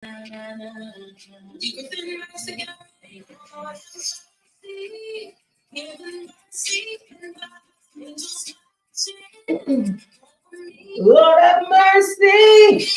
Lord have mercy.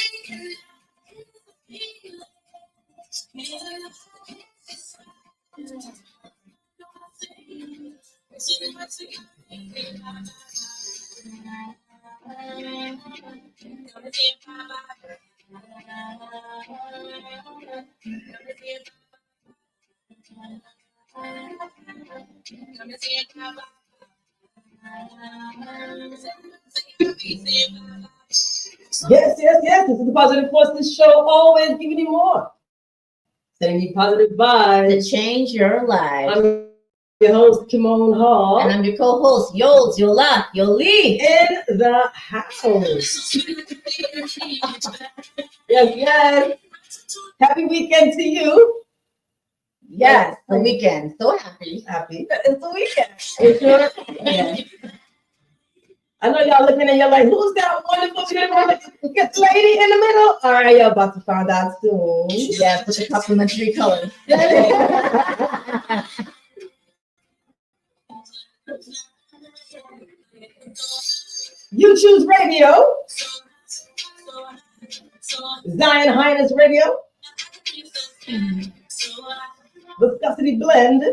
Yes, yes, yes. This is the Positive Forces Show. Always giving you more. Sending you positive vibes to change your life. I'm your host, Kimone Hall. And I'm your co-host, Yola, Yoli. In the house. Yes, yes. Happy weekend to you. Yes, the weekend. So happy. Happy. It's the weekend. You sure? Yes. I know y'all looking and you're like, who's that wonderful beautiful lady in the middle? All right, y'all about to find out soon. Yes, with the complimentary colors. You Choose Radio. Zion Highness Radio. Viscosity Blend.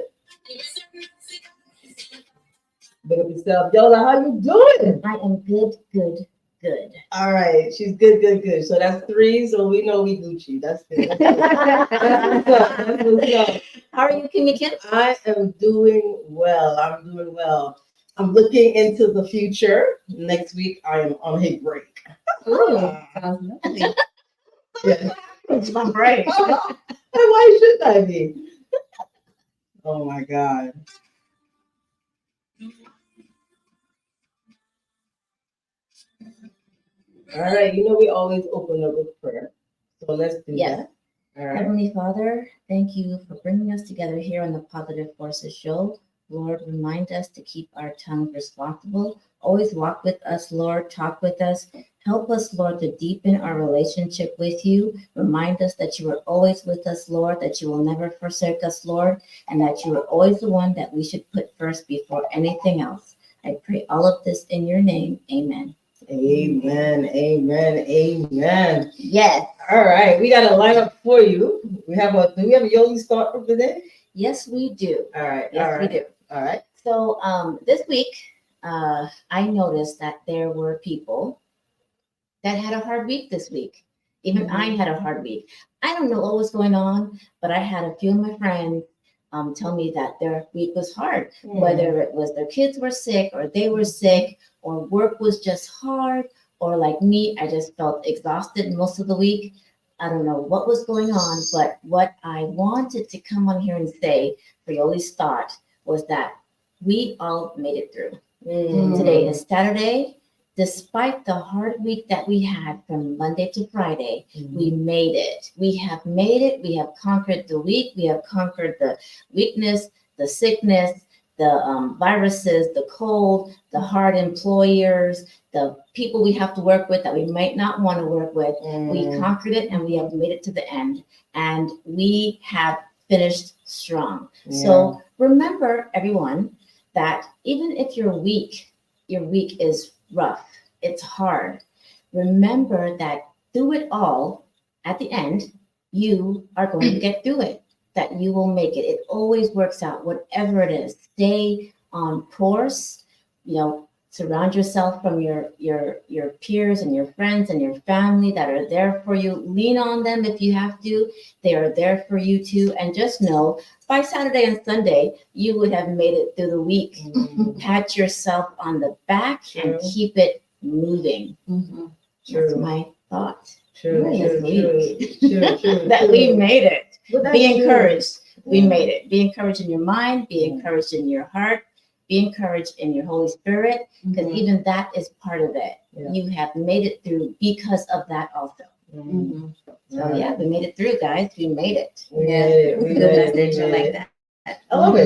Big up yourself. Yola, how you doing? I am good, good, good. All right. She's good, good, good. So that's 3. So we know we Gucci. That's good. That's what's up. How are you, Kimmy Kim? I am doing well. I'm doing well. I'm looking into the future. Next week, I am on a break. Ooh, sounds lovely. Yeah. It's my break. Why shouldn't I be? Oh my God. All right, you know we always open up with prayer. So let's do that. All right. Heavenly Father, thank you for bringing us together here on the Positive Forces Show. Lord, remind us to keep our tongue responsible. Always walk with us, Lord. Talk with us. Help us, Lord, to deepen our relationship with you. Remind us that you are always with us, Lord, that you will never forsake us, Lord, and that you are always the one that we should put first before anything else. I pray all of this in your name. Amen. Amen, amen, amen. Yes. All right, we got a lineup for you. Do we have a Yoli start for today? Yes, we do. All right. Yes, all right. we do. All right. So this week, I noticed that there were people that had a hard week this week. Even I had a hard week. I don't know what was going on, but I had a few of my friends tell me that their week was hard, whether it was their kids were sick or they were sick or work was just hard, or like me, I just felt exhausted most of the week. I don't know what was going on, but what I wanted to come on here and say for Yoli's thought was that we all made it through. Today is Saturday. Despite the hard week that we had from Monday to Friday, we made it. We have made it. We have conquered the week. We have conquered the weakness, the sickness, the viruses, the cold, the hard employers, the people we have to work with that we might not want to work with. We conquered it and we have made it to the end. And we have finished strong. Yeah. So remember, everyone, that even if your week is rough, it's hard. Remember that through it all, at the end, you are going to get through it, that you will make it. It always works out, whatever it is. Stay on course, surround yourself from your peers and your friends and your family that are there for you. Lean on them if you have to. They are there for you too. And just know, by Saturday and Sunday, you would have made it through the week. Pat yourself on the back and keep it moving. That's my thought. True. That we made it. Well, be encouraged. We made it. Be encouraged in your mind. Be encouraged in your heart. Be encouraged in your Holy Spirit, because even that is part of it. Yeah. You have made it through because of that also. So yeah, we made it through, guys. We made it. We made it. Like that. I love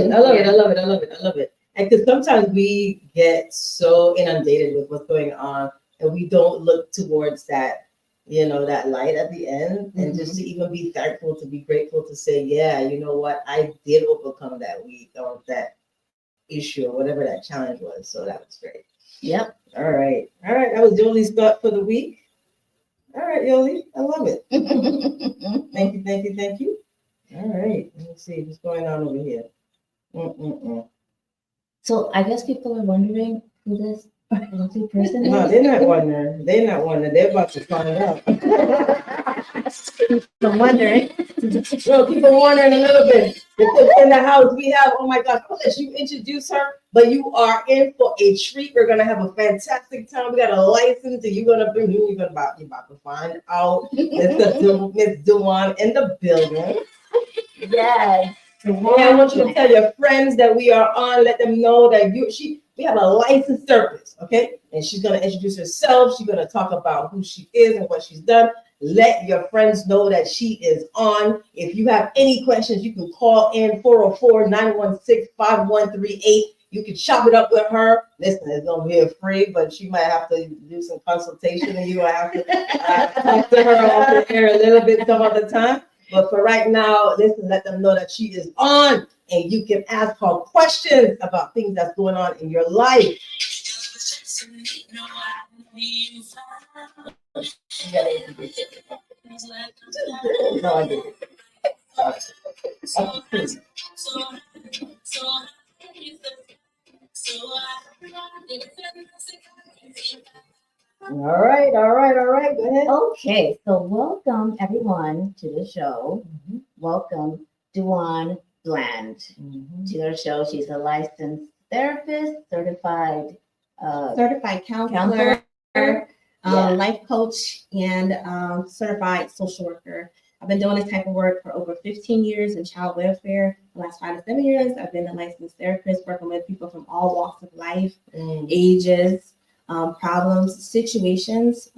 it. And because sometimes we get so inundated with what's going on, and we don't look towards that that light at the end, and just to even be thankful, to be grateful, to say, yeah, you know what, I did overcome that week or that issue or whatever that challenge was. So that was great. Yep. All right. That was Yoli's thought for the week. All right, Yoli, I love it. Thank you. All right, let me see what's going on over here. So I guess people are wondering who this lovely person is. No, they're not wondering. They're about to find out. I'm wondering. No, people wondering a little bit. In the house, we have, oh my gosh, I'll let you introduce her, but you are in for a treat. We're going to have a fantastic time. We got a license, and you're about to find out. Miss Dewan in the building. Yes. And I want you to tell your friends that we are on. Let them know that we have a licensed therapist, okay? And she's going to introduce herself. She's going to talk about who she is and what she's done. Let your friends know that she is on. If you have any questions, you can call in 404-916-5138. You can chop it up with her. Listen, it's going to be free, but she might have to do some consultation, and you will have to talk to her off the air a little bit some other time. But for right now, listen, let them know that she is on, and you can ask her questions about things that's going on in your life. No, I didn't. All right. Go ahead. Okay, so welcome everyone to the show. Welcome Duan Bland to our show. She's a licensed therapist, certified counselor, life coach, and certified social worker. I've been doing this type of work for over 15 years in child welfare. The last 5 to 7 years, I've been a licensed therapist working with people from all walks of life, ages, problems, situations.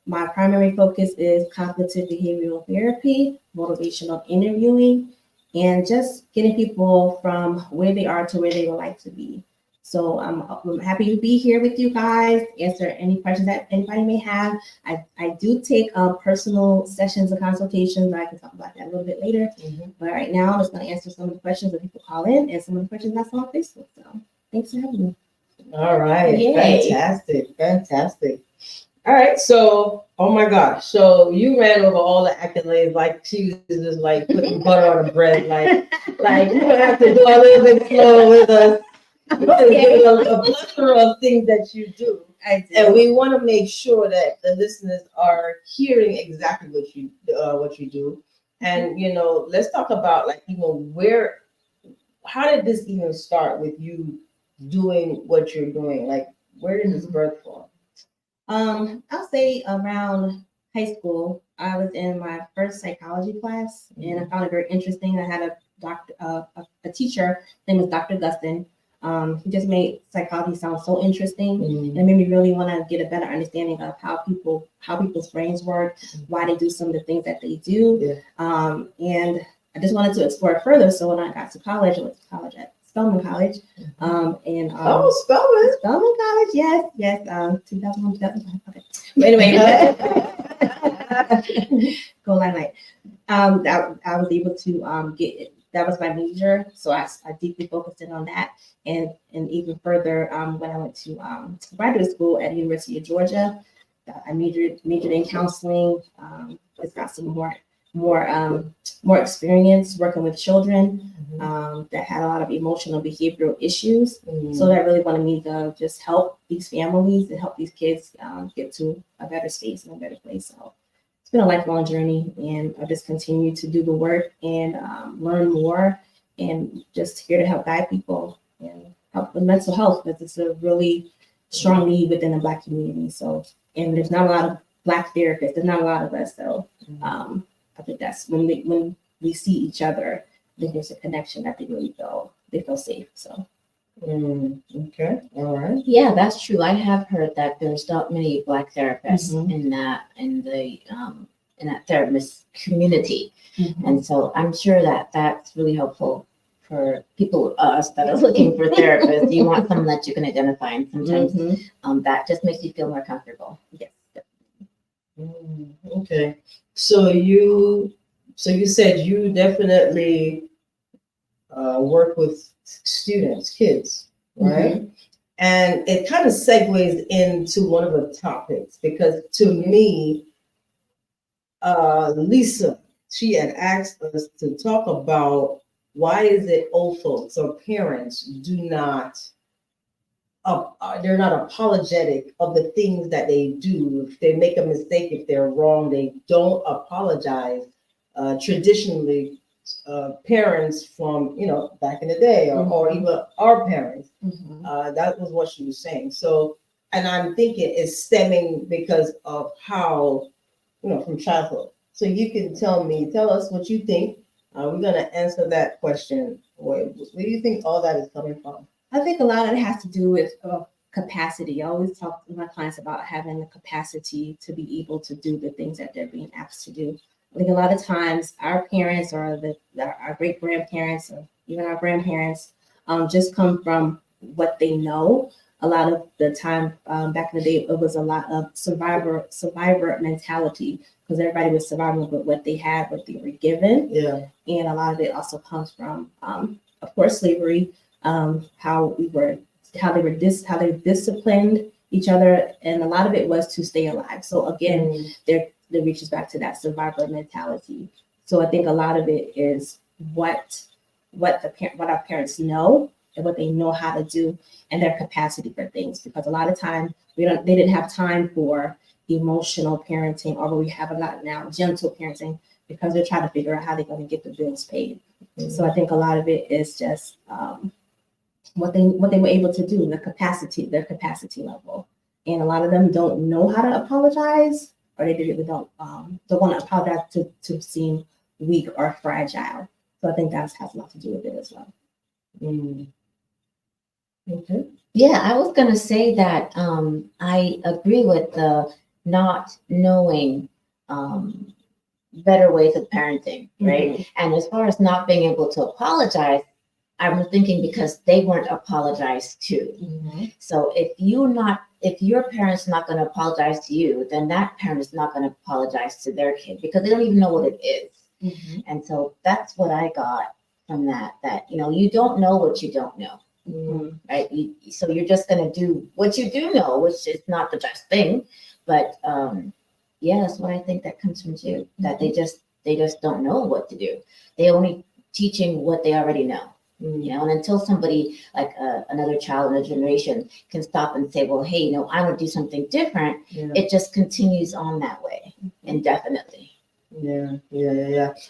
My primary focus is cognitive behavioral therapy, motivational interviewing, and just getting people from where they are to where they would like to be. So I'm happy to be here with you guys, answer any questions that anybody may have. I do take personal sessions and consultations, but I can talk about that a little bit later. But right now, I'm just going to answer some of the questions that people call in and some of the questions I saw on Facebook. So thanks for having me. All right. Yay. Fantastic. All right. So, oh my gosh. So you ran over all the accolades like she was just like putting butter on the bread. Like you're going to have to do a little bit slow with us. There's a plethora of things that you do. And we want to make sure that the listeners are hearing exactly what you do. And, let's talk about how did this even start with you doing what you're doing? Like, where did this birth from? I'll say around high school, I was in my first psychology class, and I found it very interesting. I had a teacher, his name was Dr. Gustin. He just made psychology sound so interesting, and it made me really want to get a better understanding of how people's brains work, why they do some of the things that they do, and I just wanted to explore it further. So when I got to college, I went to college at Spelman College, Spelman College, yes, 2001, 2005. Okay, but anyway, go Limelight. I was able to get it. That was my major, so I deeply focused in on that, and even further when I went to graduate school at the University of Georgia, I majored in counseling. It's got some more experience working with children that had a lot of emotional behavioral issues. So that really wanted me to just help these families and help these kids get to a better space and a better place. So it's been a lifelong journey, and I just continue to do the work and learn more, and just here to help guide people and help with mental health, because it's a really strong need within the Black community. So, and there's not a lot of Black therapists. There's not a lot of us. So I think that's when we see each other, I think there's a connection that they feel safe. So. Okay. All right. Yeah, that's true. I have heard that there's not many Black therapists in that therapist community, and so I'm sure that that's really helpful for people us that are looking for therapists. You want someone that you can identify, and sometimes that just makes you feel more comfortable. Yes. Okay. So you said you definitely work with students, kids, right? And it kind of segues into one of the topics because to me, Lisa, she had asked us to talk about why is it old folks or parents do not they're not apologetic of the things that they do. If they make a mistake, if they're wrong, they don't apologize. Traditionally, parents from back in the day, or even our parents, that was what she was saying. So, and I'm thinking it's stemming because of how from childhood. So you can tell us what you think. We're gonna answer that question. Where do you think all that is coming from? I think a lot of it has to do with capacity. I always talk to my clients about having the capacity to be able to do the things that they're being asked to do. I think a lot of times our parents or our great grandparents or even our grandparents just come from what they know. A lot of the time back in the day, it was a lot of survivor mentality because everybody was surviving with what they had, what they were given. Yeah. And a lot of it also comes from, of course, slavery, how they disciplined each other, and a lot of it was to stay alive. So again, there reaches back to that survivor mentality. So I think a lot of it is what our parents know and what they know how to do and their capacity for things. Because a lot of time they didn't have time for emotional parenting, or we have a lot now gentle parenting because they're trying to figure out how they're going to get the bills paid. So I think a lot of it is just what they were able to do, their capacity level, and a lot of them don't know how to apologize, or they really don't want to apologize to seem weak or fragile. So I think that has a lot to do with it as well. Okay. Yeah, I was gonna say that I agree with the not knowing better ways of parenting, right? And as far as not being able to apologize, I'm thinking because they weren't apologized to. So if your parent's not going to apologize to you, then that parent is not going to apologize to their kid because they don't even know what it is. And so that's what I got from that you don't know what you don't know. Right? So you're just going to do what you do know, which is not the best thing. But yeah, that's what I think that comes from too. That they just don't know what to do. They only teaching what they already know. And until somebody like another child in a generation can stop and say, well, hey, I would do something different. It just continues on that way indefinitely. Yeah.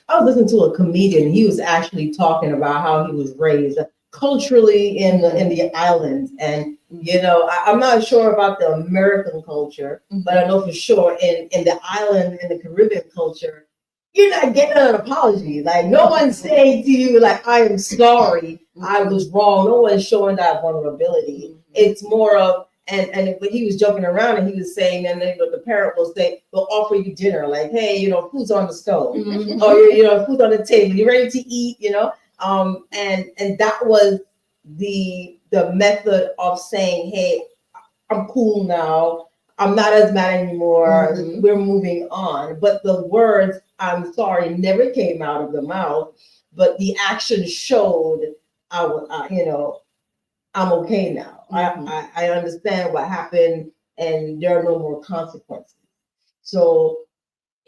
I was listening to a comedian. He was actually talking about how he was raised culturally in the islands, and I'm not sure about the American culture, but I know for sure in the island, in the Caribbean culture, you're not getting an apology. Like no one's saying to you, like, I am sorry, I was wrong. No one's showing that vulnerability. It's more of and when he was joking around and he was saying, and then the parent will say, they'll offer you dinner, like, hey, food's on the stove, or food's on the table, you ready to eat, and that was the method of saying, hey, I'm cool now. I'm not as mad anymore. We're moving on. But the words "I'm sorry" never came out of the mouth, but the action showed I'm okay now. I understand what happened, and there are no more consequences. So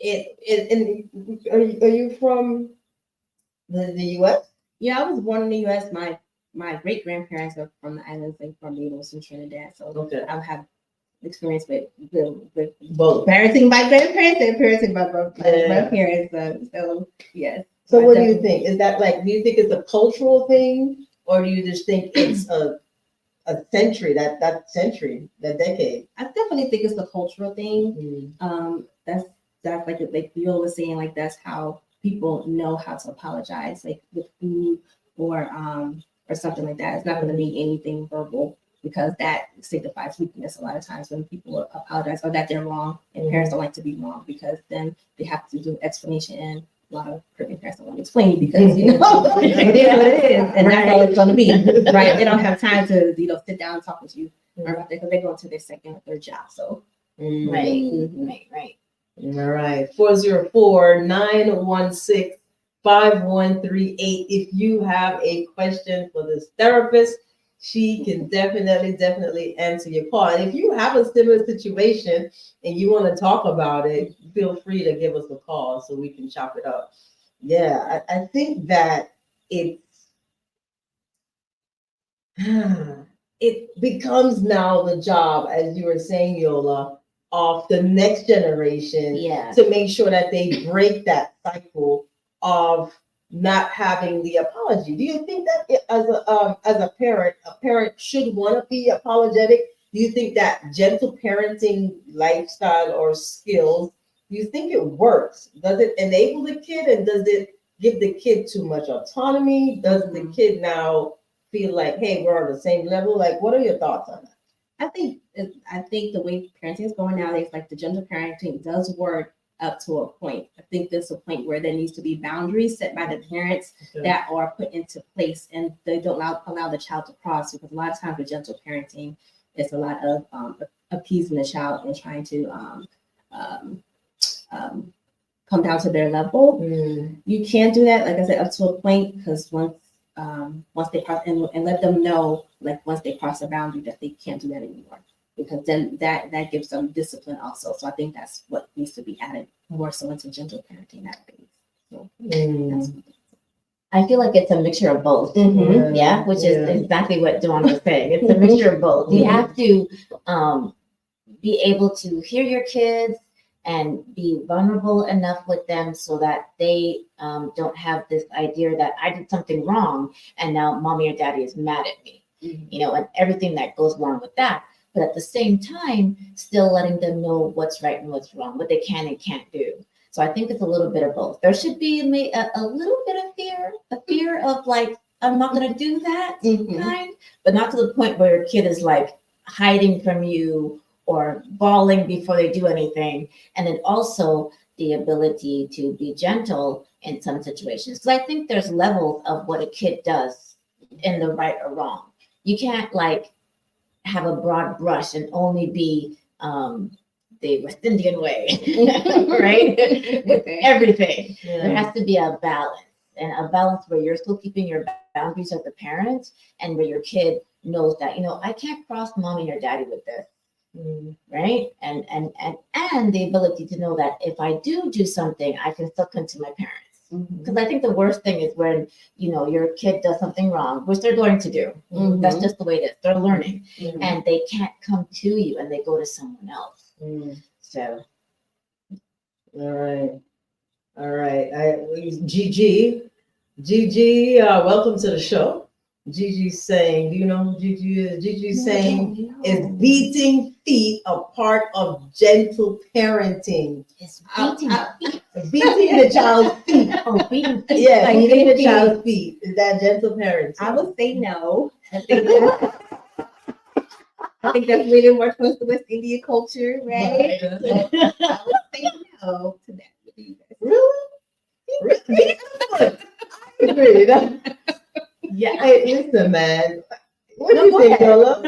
are you from the U.S.? Yeah, I was born in the U.S. My great grandparents are from the islands, like Barbados and Trinidad. So Okay. I have experience with Both. parenting by grandparents and parenting by my parents. So yes. So what do you think? Is that do you think it's a cultural thing, or do you just think it's a century, that decade? I definitely think it's a cultural thing. That's like Yola was saying, like that's how people know how to apologize, like with food or something like that. It's not going to be anything verbal because that signifies weakness a lot of times when people apologize or that they're wrong, and parents don't like to be wrong because then they have to do explanation, and a lot of Caribbean parents don't want to explain because it is what it is, and that's how it's going to be, right? They don't have time to sit down and talk with you because they're going to their second or third job. So right. All right. 404-916-5138. If you have a question for this therapist, she can definitely answer your call. And if you have a similar situation and you want to talk about it, feel free to give us a call so we can chop it up. Yeah, I think that it's it becomes now the job, as you were saying, Yola, of the next generation Yeah. to make sure that they break that cycle of not having the apology. Do you think that as a parent should want to be apologetic? Do you think that gentle parenting lifestyle or skills, do you think it works? Does it enable the kid, and does it give the kid too much autonomy? Does the kid now feel like, hey, we're on the same level? Like, what are your thoughts on that? I think the way parenting is going nowadays, like the gentle parenting does work up to a point. I think there's a point where there needs to be boundaries set by the parents that are put into place, and they don't allow the child to cross, because a lot of times with gentle parenting, it's a lot of appeasing the child and trying to come down to their level. You can do that, like I said, up to a point, because once they cross, and let them know, like once they cross a boundary, that they can't do that anymore, because then that gives them discipline also. So I think that's what needs to be added more so into gentle parenting nowadays. So that's I feel like it's a mixture of both. Yeah, which is exactly what Dawn was saying. It's a mixture of both. You have to be able to hear your kids and be vulnerable enough with them so that they don't have this idea that I did something wrong and now mommy or daddy is mad at me, and everything that goes along with that. But at the same time, still letting them know what's right and what's wrong, what they can and can't do. So I think it's a little bit of both. There should be a little bit of fear of like, I'm not going to do that kind, but not to the point where your kid is like hiding from you or bawling before they do anything. And then also the ability to be gentle in some situations. Because I think there's levels of what a kid does in the right or wrong. You can't like have a broad brush and only be the West Indian way, right? With everything. There has to be a balance, and a balance where you're still keeping your boundaries as a parent, and where your kid knows that, I can't cross mommy or daddy with this. Right. And the ability to know that if I do something, I can still come to my parents. Because I think the worst thing is when, your kid does something wrong, which they're going to do. That's just the way it is. They're learning. And they can't come to you, and they go to someone else. So. All right. Gigi, welcome to the show. Gigi's saying, do you know who Gigi is? Gigi's saying, is beating feet a part of gentle parenting? It's Beating the child's feet. Oh, beating feet. Yeah, beating the child's feet. Is that gentle parenting? I would say no. I think that's really more close to West Indian culture, right? So I would say no to that. Really? I agree. Yeah. Hey, listen, man. What do you think, Yola?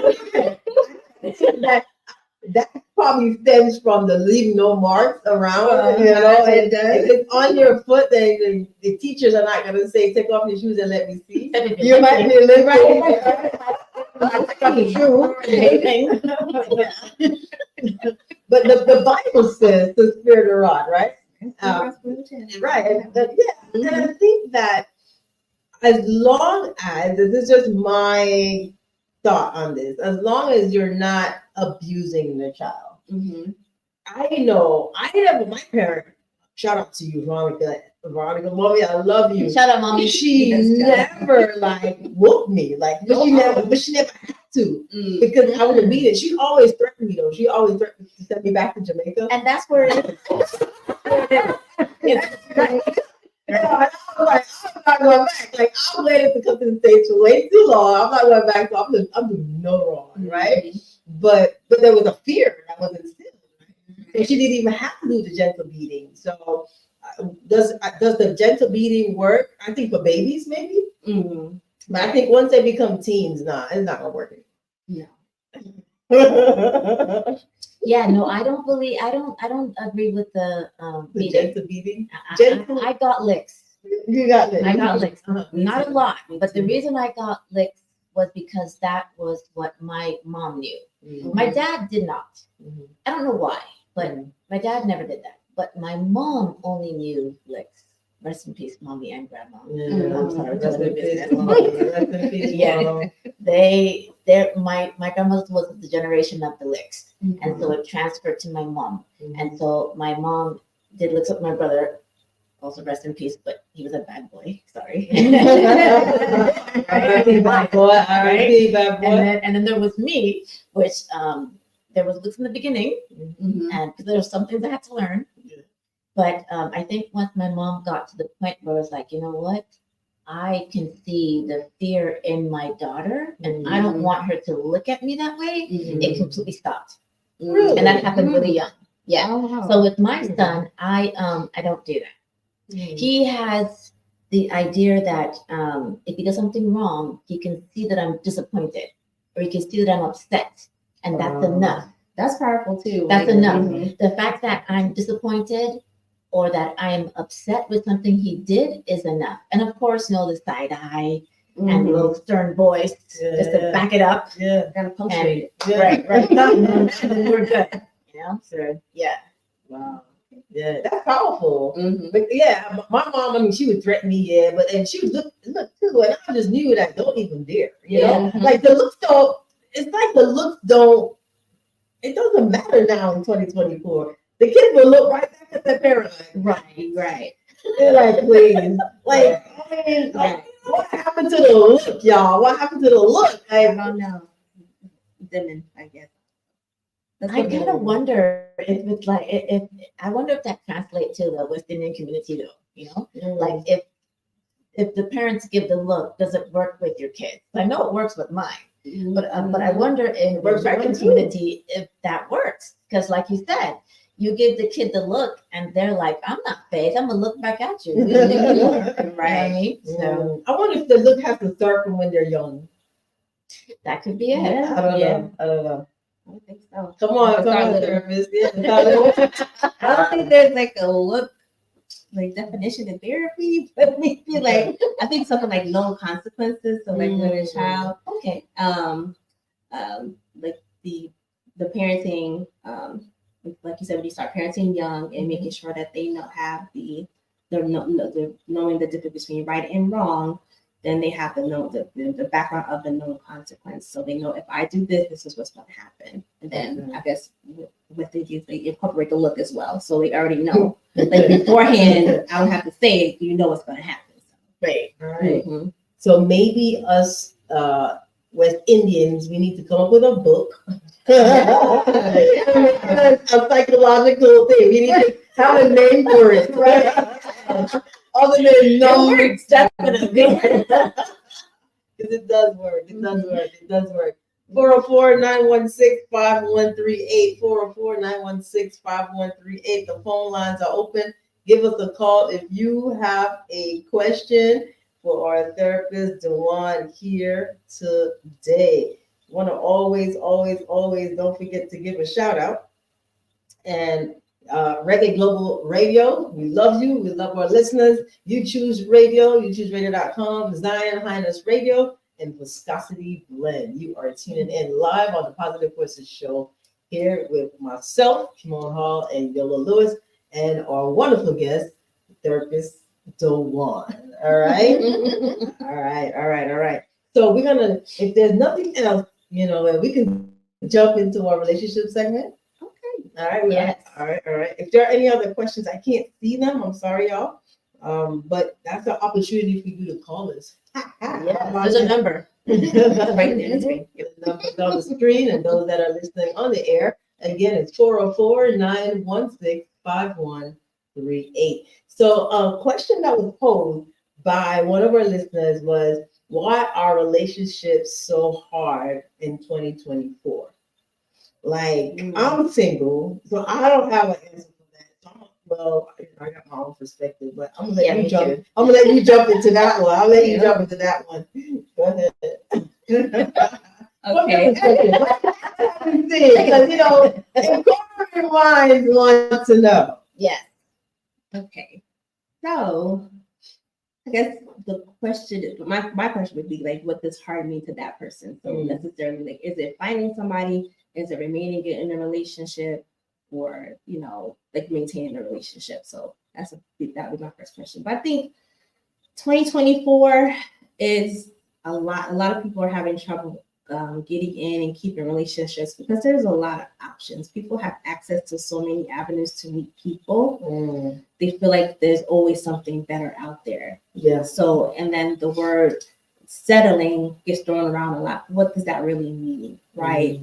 That probably stems from the leave no marks around, and if it's on your foot, then the teachers are not going to say, take off your shoes and let me see. You might be living But the Bible says to spare the rod, right? Right. And I think that as long as, this is just my thought on this, as long as you're not abusing the child. I know, my parent, shout out to you, Veronica, mommy, I love you. Shout out, mommy. She never like whooped me, like, but she never had to, because I would have beat it. She always threatened me though. She always threatened to send me back to Jamaica. And that's where it is. Yeah, I'm like, I'm not going back. Like, I waited to come to the States for way too long. I'm not going back, so I'm doing no wrong, right? But there was a fear that was instilled, right? And she didn't even have to do the gentle beating. So does the gentle beating work? I think for babies, maybe. But I think once they become teens, it's not gonna work. No. Yeah, no, I don't believe. I don't agree with the The beating. gentle beating. I got licks. You got that. I got licks. Me Not a too. lot, Me but the too. reason I got licks was because that was what my mom knew. Mhm. My dad did not. Mhm. I don't know why, but Mhm. my dad never did that. But my mom only knew licks. Rest in peace, mommy and grandma. Yeah. I'm sorry, Rest totally in peace, business. Mom. Rest in peace, Yeah. Mom. My grandmother was the generation of the licks, and so it transferred to my mom. And so my mom did licks with my brother. Also, rest in peace, but he was a bad boy. Sorry. R.I.P. bad boy. R.I.P. bad boy. And then there was me, which there was licks in the beginning, Mhm. and because there were some things I had to learn. Yeah. But I think once my mom got to the point where I was like, you know what, I can see the fear in my daughter, and I don't want her to look at me that way. It completely stopped, Really? and that happened really young. Yeah. Oh, wow. So with my son, I don't do that. He has the idea that if he does something wrong, he can see that I'm disappointed, or he can see that I'm upset, and that's enough. That's powerful too. That's Like, enough. mhm. The fact that I'm disappointed or that I'm upset with something he did is enough. And of course, the side eye and the little stern voice just to back it up. Yeah. Kind of punctuate it. Yeah. Right. And then we're good. So yeah. Wow. Yeah, that's powerful. Mhm. But yeah, my mom, I mean, she would threaten me, yeah, but and she would look too, and I just knew that don't even dare, you know? Yeah. Like the looks don't, it's like the looks don't, it doesn't matter now in 2024. The kids will look right back at their parents. Right. They're like, please. Like, I mean, like, what happened to the look, y'all? What happened to the look? I Like, don't know. Dimming, I guess. That's I what kind of wonder if it's like if I wonder if that translates to the West Indian community though, like if the parents give the look, does it work with your kids? I know it works with mine, but I wonder in the Works with American mine too. community if that works because, like you said, you give the kid the look and they're like, "I'm not phased. I'm gonna look back at you." You think you are, right? You know what I mean? So I wonder if the look has to start from when they're young. that could be it. Yeah. I don't Yeah. know. I don't know. I don't think so. Come on, Start little. therapist. Yeah, start little. I don't think there's like a look like definition in therapy, but maybe like I think something like no consequences. So like when a child, Okay. like the parenting, like you said, when you start parenting young and making sure that they have the knowing the difference between right and wrong, then they have to know the background of the known consequence. So they know if I do this, this is what's going to happen. And then I guess with the youth, they incorporate the look as well. So they already know. Like beforehand, I don't have to say it, you know what's going to happen. So. Right. All right. Mm-hmm. So maybe us West Indians, we need to come up with a book. A psychological thing. We need to have a name for it, right? Other than numbers, definitely. Because it does work. It does work. It does work. 404-916-5138. 404-916-5138. The phone lines are open. Give us a call if you have a question for our therapist, Dewan, here today. Want to always don't forget to give a shout out. And Reggae Global Radio, we love you. We love our listeners. You Choose Radio, youtchooseradio.com, Zion Highness Radio, and Viscosity Blend. You are tuning in live on the Positive Voices Show here with myself, Kimone Hall, and Yola Lewis, and our wonderful guest, therapist Dewan. All right? All right. So we're going to, if there's nothing else, we can jump into our relationship segment. All right. Yes. All right. If there are any other questions, I can't see them. I'm sorry, y'all. But that's an opportunity for you to call us. Yeah, there's a number. Right there. The number's on the screen, and those that are listening on the air, again, it's 404-916-5138. So a question that was posed by one of our listeners was, why are relationships so hard in 2024? Like, I'm single, so I don't have an answer for that. So I got my own perspective, but I'm gonna let you jump. Too. I'm gonna let you jump into that one. I'll let you jump into that one. Go ahead. Okay. Because inquiring minds want to know. Yes. Okay. So I guess the question is my question would be like, what does hard mean to that person? So necessarily, like, is it finding somebody? Is it remaining in a relationship, or like maintaining a relationship? So that would be my first question. But I think 2024 is a lot. A lot of people are having trouble getting in and keeping relationships because there's a lot of options. People have access to so many avenues to meet people. They feel like there's always something better out there. Yeah. So, and then the word settling gets thrown around a lot. What does that really mean, right?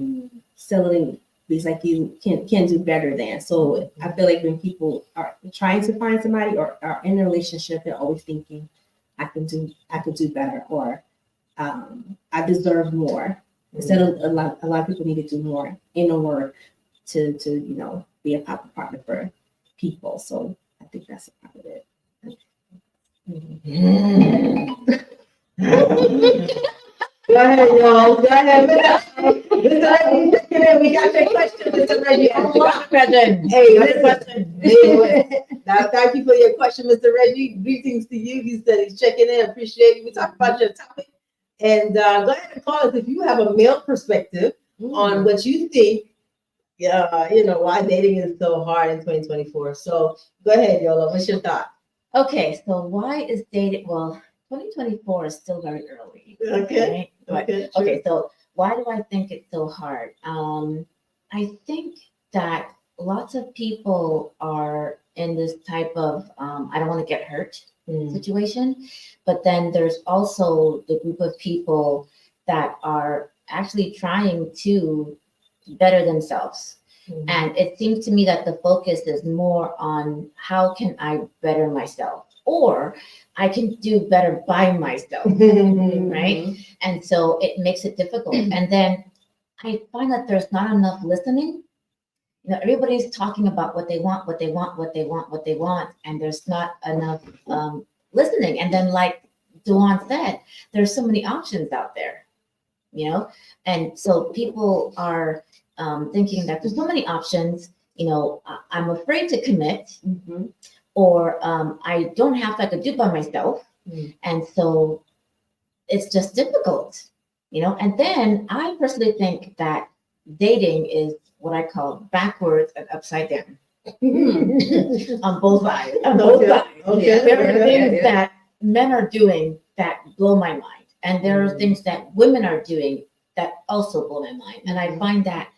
Settling is like you can do better than. So I feel like when people are trying to find somebody or are in a relationship, they're always thinking, I can do better, or I deserve more. Instead of a lot of people need to do more in order to be a proper partner for people. So I think that's a part of it. Go ahead, y'all. Go ahead. Mr. Reggie, we got your question, Mr. Reggie. I love the question. Hey, listen. Now, thank you for your question, Mr. Reggie. Greetings to you. He said he's checking in. Appreciate you. We talked about your topic. And go ahead and call us if you have a male perspective on what you think, why dating is so hard in 2024. So go ahead, Yola. What's your thought? Okay, so why is dating? Well, 2024 is still very early. Okay. Right? Okay, so why do I think it's so hard? I think that lots of people are in this type of I don't want to get hurt situation, but then there's also the group of people that are actually trying to better themselves. And it seems to me that the focus is more on how can I better myself, or I can do better by myself, right? And so it makes it difficult. And then I find that there's not enough listening. Everybody's talking about what they want, what they want, what they want, what they want, and there's not enough listening. And then, like Duan said, there's so many options out there, and so people are thinking that there's so many options. I'm afraid to commit, or I don't have to, I could do by myself, and so it's just difficult, And then I personally think that dating is what I call backwards and upside down on both sides. On both sides. Okay. There are things that men are doing that blow my mind, and there are things that women are doing that also blow my mind. And I find that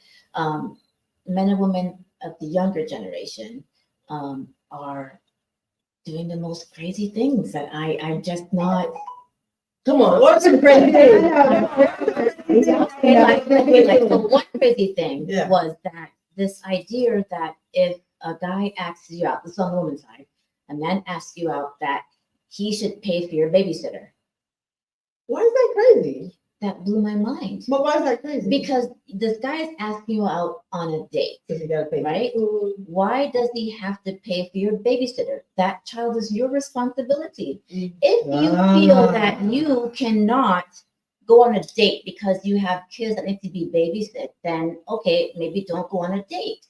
men and women of the younger generation are doing the most crazy things that I'm just not. Come on, what's some crazy things? So one crazy thing Yeah. was that this idea that if a guy asks you out, this is on the woman's side, a man asks you out, that he should pay for your babysitter. Why is that crazy? That blew my mind. But why is that crazy? Because this guy is asking you out on a date, Because you gotta pay. right? Why does he have to pay for your babysitter? That child is your responsibility. If you feel that you cannot go on a date because you have kids that need to be babysit, then okay, maybe don't go on a date.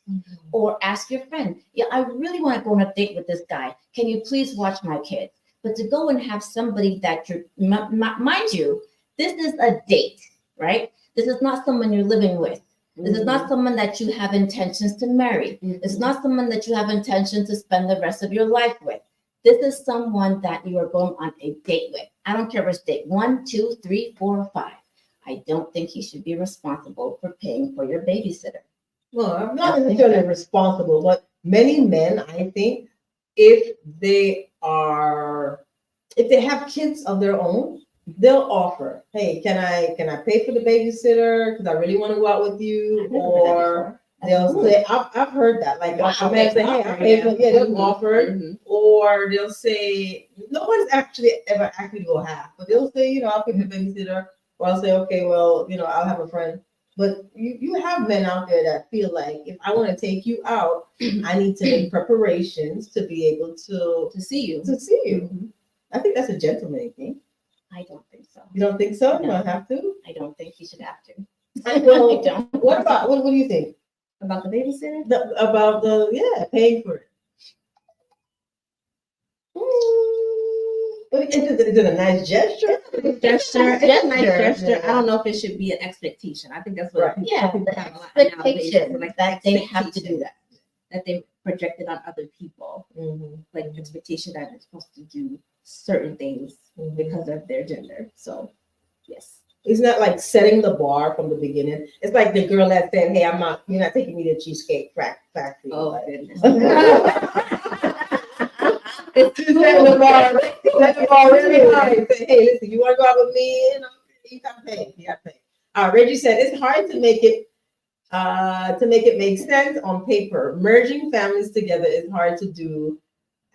Or ask your friend, yeah, I really want to go on a date with this guy. Can you please watch my kids? But to go and have somebody that you're, mind you, this is a date, right? This is not someone you're living with. This is not someone that you have intentions to marry. This is not someone that you have intentions to spend the rest of your life with. This is someone that you are going on a date with. I don't care if it's date 1, 2, 3, 4, or 5. I don't think he should be responsible for paying for your babysitter. Well, I'm not necessarily responsible, but many men, I think, if they have kids of their own, they'll offer, hey, can I pay for the babysitter because I really want to go out with you? Or they'll say, I've heard that. Like a man say, hey, I pay for, they'll offer. Or they'll say, no one's actually ever asked me to go half, but they'll say, I'll pay for the babysitter. Or I'll say, okay, well, I'll have a friend. But you have men out there that feel like if I want to take you out, I need to make preparations to be able to see you. I think that's a gentleman thing. I don't think so. You don't think so? No. You don't have to? I don't think he should have to. Well, I don't. what do you think About the babysitter? about paying for it? Is it a nice gesture? Gesture. It's a nice gesture. Yeah. I don't know if it should be an expectation. I think that's what Right. people, Yeah, people the have a lot nowadays. expectation, Like that they have to do that. That they projected on other people, Mm-hmm. like expectation that they're supposed to do certain things because of their gender. So, yes. Isn't that like setting the bar from the beginning? It's like the girl that said, "Hey, you're not taking me to Cheesecake Factory." Oh Like, goodness. She set the bar, really high. Say, "Hey, listen, you want to go out with me? You got to pay. You got to pay." Reggie said it's hard to make it make sense on paper. Merging families together is hard to do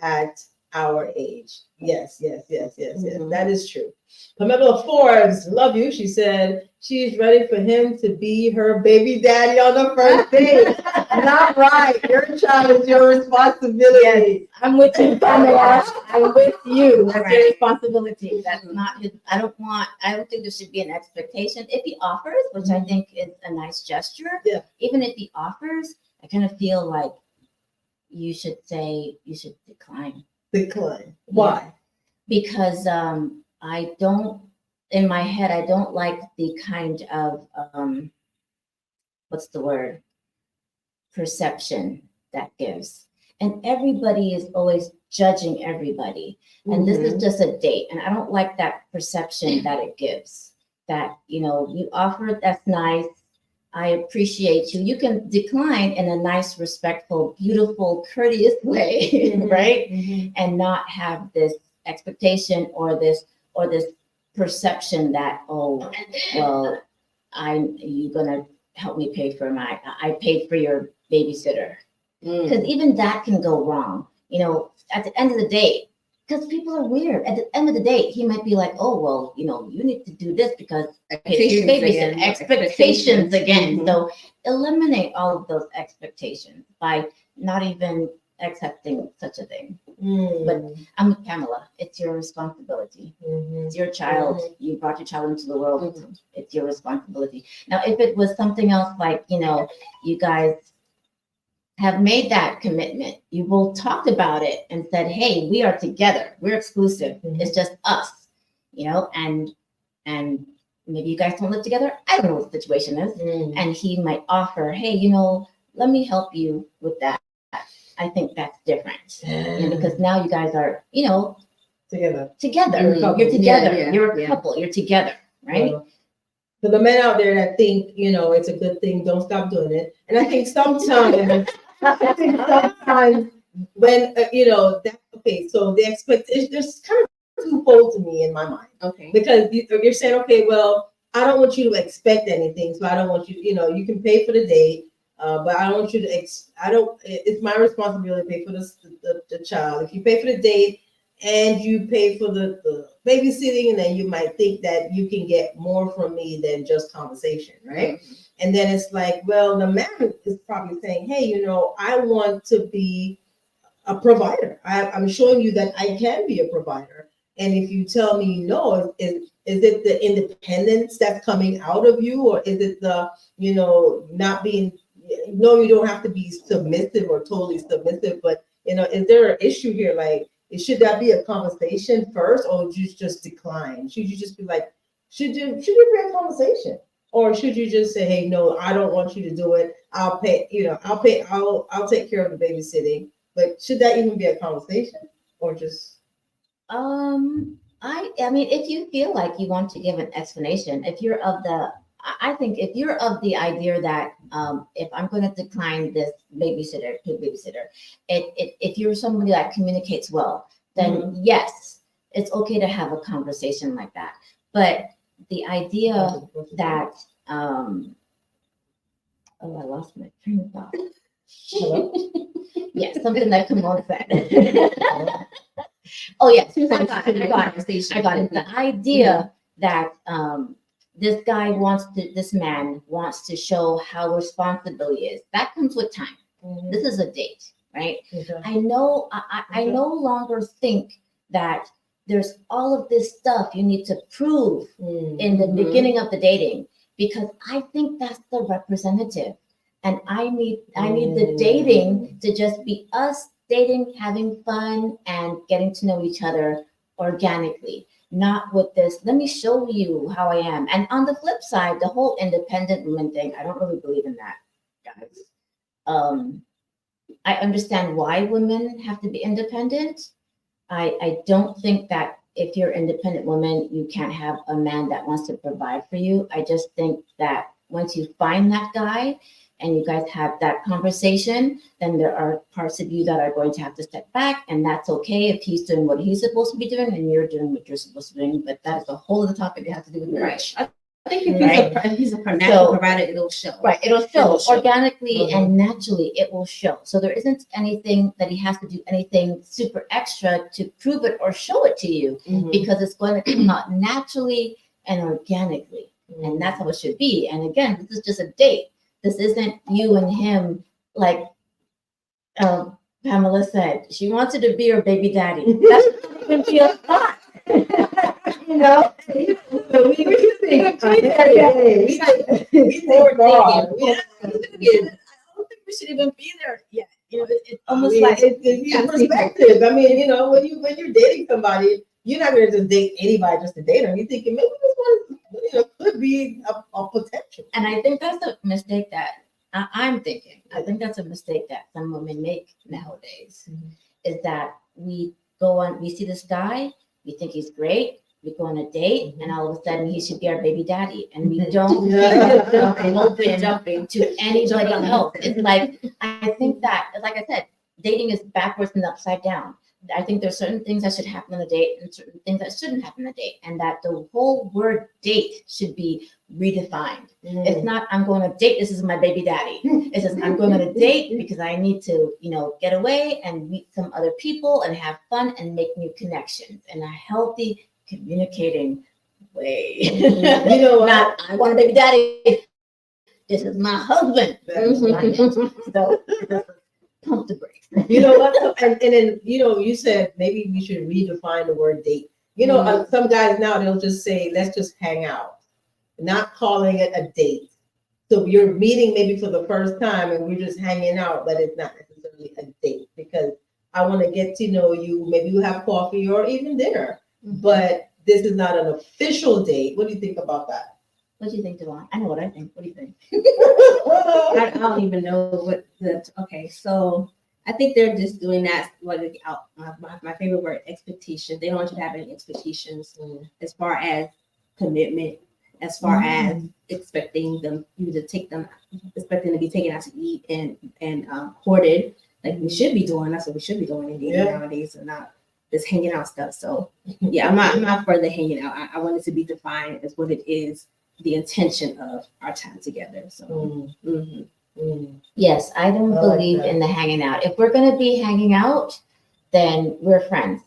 at our age. Yes. Mhm. That is true. Pamela Forbes, love you. She said she's ready for him to be her baby daddy on the first date. Not right. Your child is your responsibility. Yes, I'm with you, Pamela. I'm with you. That's Right. your responsibility. That's Mhm. not his. I don't think there should be an expectation. If he offers, which I think is a nice gesture. Yeah. Even if he offers, I kind of feel like you should decline. Decline. Why? Because I don't, in my head, I don't like the kind of what's the word, perception that gives. And everybody is always judging everybody. And this is just a date. And I don't like that perception that it gives. That, you offered, that's nice. I appreciate you. You can decline in a nice, respectful, beautiful, courteous way, right? Mhm. And not have this expectation or this perception that, oh, well, you're gonna help me pay for I paid for your babysitter. Because even that can go wrong. At the end of the day, because people are weird. At the end of the day, he might be like, oh, well, you need to do this because expectations again. Mhm. So eliminate all of those expectations by not even accepting such a thing. But I'm with Pamela. It's your responsibility. It's your child. You brought your child into the world. It's your responsibility. Now, if it was something else like, you guys have made that commitment, you both talked about it and said, hey, we are together. We're exclusive. It's just us, and maybe you guys don't live together. I don't know what the situation is. And he might offer, hey, let me help you with that. I think that's different. Because now you guys are, Together. You're together. Yeah. You're a couple. You're together, right? For the men out there that think, it's a good thing, don't stop doing it. And I think sometimes, when, so the expectation, there's kind of twofold to me in my mind. Okay. Because you're saying, okay, well, I don't want you to expect anything. So I don't want you, you can pay for the date. But I don't want you to, it's my responsibility to pay for the child. If you pay for the date and you pay for the babysitting, and then you might think that you can get more from me than just conversation, right? And then it's like, well, the man is probably saying, hey, I want to be a provider. I'm showing you that I can be a provider. And if you tell me no, is it the independence that's coming out of you, or is it the, not being, no, you don't have to be submissive or totally submissive, but, is there an issue here? Like, should that be a conversation first, or would you just decline? Should you just be like, should you be a conversation? Or should you just say, hey, no, I don't want you to do it. I'll pay, I'll take care of the babysitting. But should that even be a conversation, or just? I mean, if you feel like you want to give an explanation, I think if you're of the idea that if I'm going to decline this babysitter, if you're somebody that communicates well, then yes, it's okay to have a conversation like that. But the idea that oh, I lost my train of thought. Hello? Yes, something that Kimone said. Oh yes, I got it. The idea that this man wants to show how responsible he is. That comes with time. This is a date, right? I no longer think that there's all of this stuff you need to prove in the beginning of the dating. because I think that's the representative. And I need the dating to just be us dating, having fun, and getting to know each other organically, not with this, let me show you how I am. And on the flip side, the whole independent woman thing, I don't really believe in that, guys. Um, I understand why women have to be independent. I don't think that if you're an independent woman, you can't have a man that wants to provide for you. I just think that once you find that guy and you guys have that conversation, then there are parts of you that are going to have to step back, and that's okay if he's doing what he's supposed to be doing and you're doing what you're supposed to be doing. But that is a whole other topic that has to do with marriage. I think if he's a natural So- provider, it'll show. Right, it'll show It'll show. organically and naturally. It will show. So there isn't anything that he has to do anything super extra to prove it or show it to you, Mhm. because it's going to come out naturally and organically, and that's how it should be. And again, this is just a date. This isn't you and him, like Pamela said. She wanted to be her baby daddy. That's not even be a thought. You know, So we think, we forward God. thinking. I don't think we should even be there yet. You know, it's I almost mean, like it's perspective. I mean, you know, when you're dating somebody, you're not gonna just date anybody just to date them. You're thinking maybe this one, you know, could be a potential. And I think that's a mistake that I'm thinking. I think that's a mistake that some women make nowadays. Mhm. Is that we we see this guy, we think he's great, we go on a date, and all of a sudden he should be our baby daddy, and we don't jumping to anybody else. It's like, I think that, like I said, dating is backwards and upside down. I think there's certain things that should happen on a date and certain things that shouldn't happen on a date, and that the whole word date should be redefined. It's not, I'm going on a date, this is my baby daddy. It's just, I'm going on a date because I need to, you know, get away and meet some other people and have fun and make new connections in a healthy, communicating way. You know what? Not, I want a baby daddy. This is my husband. That's right. So pump the brakes. You know what? And then, you know, you said maybe we should redefine the word date. You know, some guys now, they'll just say, let's just hang out, not calling it a date. So you're meeting maybe for the first time and we're just hanging out, but it's not necessarily a date, because I want to get to know you. Maybe you have coffee or even dinner, but this is not an official date. What do you think about that? What do you think, Devon? I know what I think. What do you think? I don't even know what the. Okay, so I think they're just doing that. My favorite word, expectation. They don't want you to have any expectations as far as commitment, as far as expecting you to take them, expecting to be taken out to eat and courted, like we should be doing. That's what we should be doing in dating nowadays, and not this hanging out stuff. So yeah, I'm not for the hanging out. I want it to be defined as what it is, the intention of our time together. So Yes, I don't I like believe that. in the hanging out. If we're gonna be hanging out, then we're friends.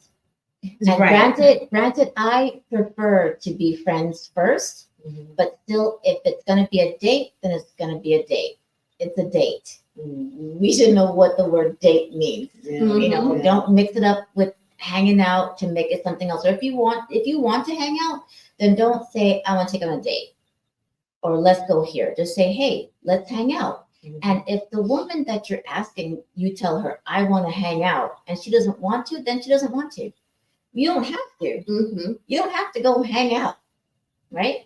And Right. granted, I prefer to be friends first, but still, if it's gonna be a date, then it's gonna be a date. It's a date. We should know what the word date means. You know, don't mix it up with hanging out to make it something else. Or if you want to hang out, then don't say, I want to take on a date or let's go here. Just say, hey, let's hang out. And if the woman that you're asking, you tell her, I want to hang out, and she doesn't want to, then she doesn't want to. You don't have to. You don't have to go hang out, right?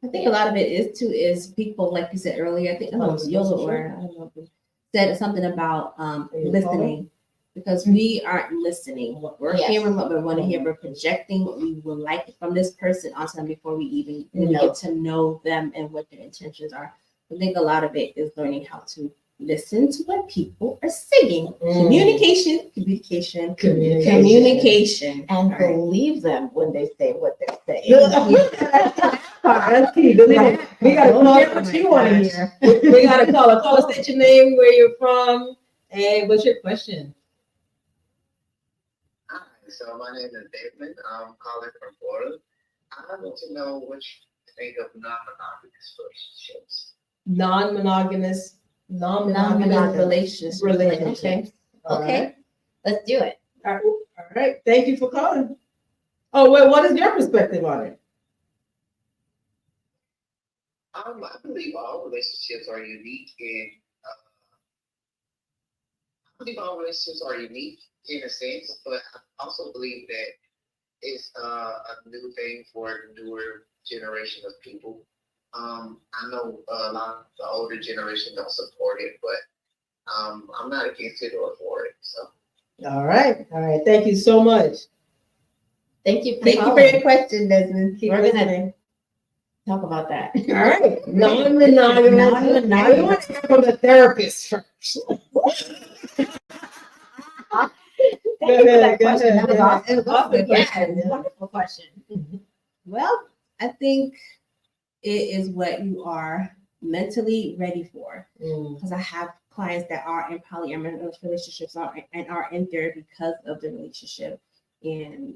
I think a lot of it is people, like you said earlier. I think it was Yola, or I don't know, who said something about listening, because we aren't listening. We're hearing what we want to hear. We're projecting what we would like from this person onto them before we even really get to know them and what their intentions are. I think a lot of it is learning how to listen to what people are saying. Communication, And believe them when they say what they're saying. That's key. We gotta call what you want to hear. We gotta call us, state your name, where you're from, and what's your question? Hi, so my name is David. I'm calling from Florida. I want to know what you think of non-monogamous relationships. Non-monogamous relationships. Okay. Okay. Let's do it. All right. Thank you for calling. Oh, well, what is your perspective on it? I believe all relationships are unique, and I believe all relationships are unique in a sense, but I also believe that it's a new thing for the newer generation of people. I know a lot of the older generation don't support it, but I'm not against it or for it. So All right. All right. Thank you so much. Thank you for Thank you for calling. your question, Desmond. Keep We're gonna- listening. Talk about that. All right. Non-monogamous. Non-monogamous. I want to hear from the therapist first. Thank you for that Go question. ahead, That was go awesome. ahead. It was awesome. Awesome Yes, question, yeah. wonderful question. Well, I think it is what you are mentally ready for. Mm. Because I have clients that are in polyamorous relationships and are in there because of the relationship and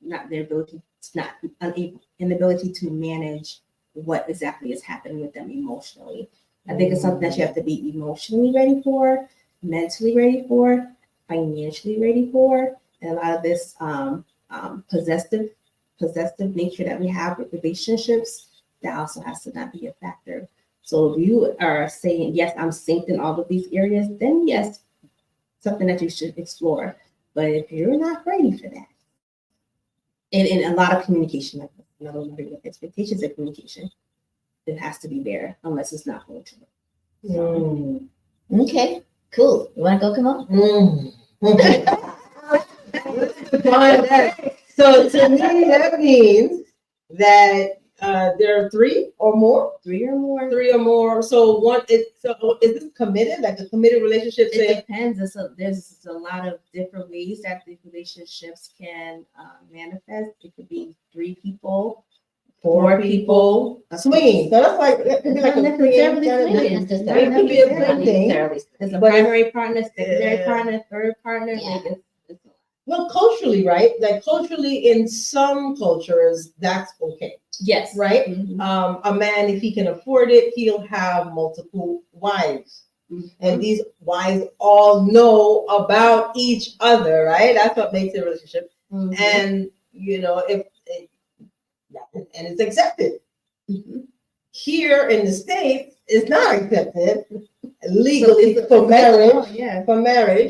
not their ability, not unable, inability to manage what exactly is happening with them emotionally. I think it's something that you have to be emotionally ready for, mentally ready for, financially ready for, and a lot of this possessive nature that we have with relationships, that also has to not be a factor. So if you are saying, yes, I'm synced in all of these areas, then yes, something that you should explore. But if you're not ready for that, and a lot of communication, like another one with expectations of communication, it has to be there unless it's not going to work. Mm. Okay, cool. You want to go, Kimone? Mm. Define that. So to me, that means that there are three or more. 3 or more. Three or more. So one is is this committed? Like a committed relationship? It Say, depends. There's a lot of different ways that the relationships can manifest. It could be 3 people, 4 people. swinging. So that's like that could be like a swinging kind of thing. It's just It could be a not good thing. necessarily. There's a But it's- primary partner, secondary Yeah. partner, third partner. Yeah. Like it's Well, culturally, right? Like culturally, in some cultures, that's okay, yes. right? Mhm. A man, if he can afford it, he'll have multiple wives. And these wives all know about each other, right? That's what makes a relationship. Mhm. And you know, and it's accepted. Mhm. Here in the States, it's not accepted legally So it's for marriage,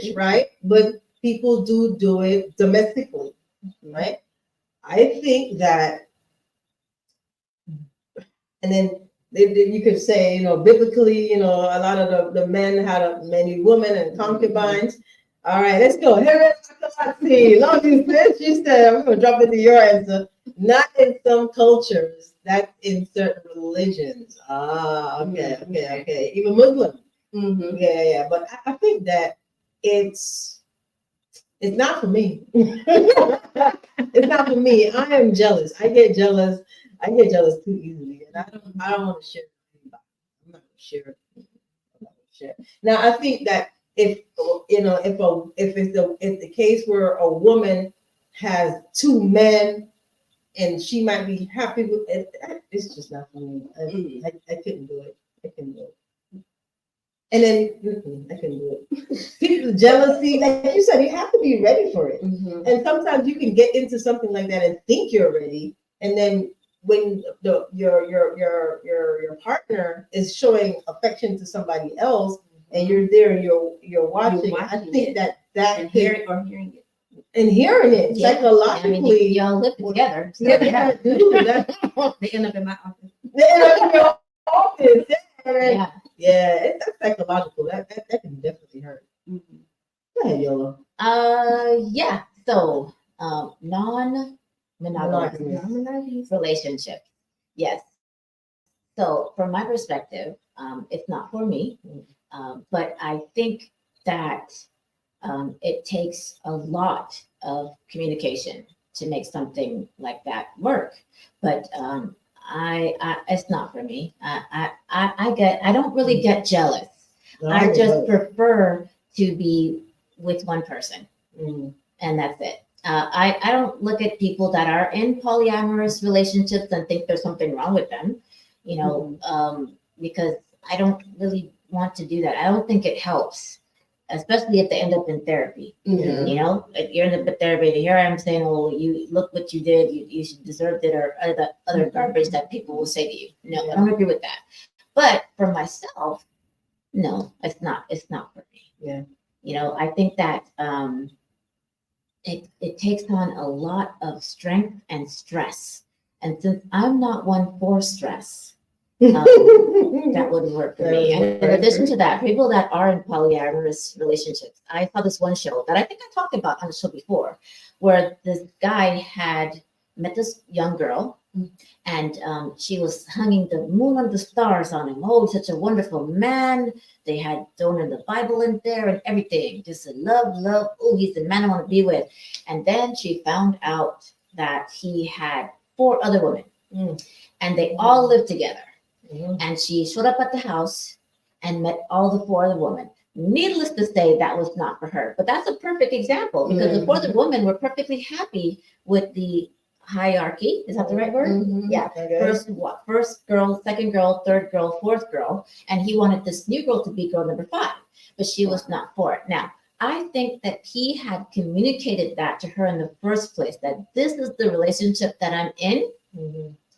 yeah. right? But people do it domestically, right? I think that, and then you could say, you know, biblically, you know, a lot of the men had many women and concubines. All right, let's go. See, long as this, you said, I'm going to drop into your answer. Not in some cultures, that's in certain religions. Ah, okay. Even Muslim. Mhm. Yeah. But I think that it's not for me. It's not for me. I am jealous. I get jealous. Too easily, and I don't want to share it with anybody. I'm not going to share it. I'm not gonna share it. Now, I think that if you know, if the case where a woman has 2 men and she might be happy with it, it's just not for me. I couldn't do it. I couldn't do it. And then I couldn't do it. People jealousy, like you said, you have to be ready for it. Mhm. And sometimes you can get into something like that and think you're ready, and then when your partner is showing affection to somebody else, and you're there and you're watching, I watching think it. that And could- hearing it. and hearing it Yeah. psychologically. Y'all live together. So, Yeah, dude, that They end up in my office. in your office. yeah. That's psychological. That can definitely hurt. Mhm. Go ahead, Yola. Yeah. So, non-monogamous Monogamous. relationship. Yes. So, from my perspective, it's not for me, but I think that it takes a lot of communication to make something like that work. But it's not for me. I don't really get jealous. I just prefer to be with one person, and that's it. I don't look at people that are in polyamorous relationships and think there's something wrong with them, you know, because I don't really want to do that. I don't think it helps. especially if they end up in therapy. Yeah. You know, if you're in the therapy, and here I am saying, "Oh, you look what you did. You should deserve it," or other garbage that people will say to you. No, I don't agree with that. But for myself, no, it's not. It's not for me. Yeah. You know, I think that it takes on a lot of strength and stress. And since I'm not one for stress, that wouldn't work for me. And in addition to that, people that are in polyamorous relationships, I saw this one show that I think I talked about on the show before, where this guy had met this young girl, and she was hanging the moon and the stars on him. Oh, such a wonderful man. They had thrown in the Bible in there and everything. Just love, love. Oh, he's the man I want to be with. And then she found out that he had 4 other women, and they all lived together. And she showed up at the house and met all the 4 other women. Needless to say, that was not for her. But that's a perfect example because the 4 other women were perfectly happy with the hierarchy. Is that the right word? Yeah. Okay. First girl, second girl, third girl, fourth girl. And he wanted this new girl to be girl number 5, but she was not for it. Now, I think that he had communicated that to her in the first place, that this is the relationship that I'm in.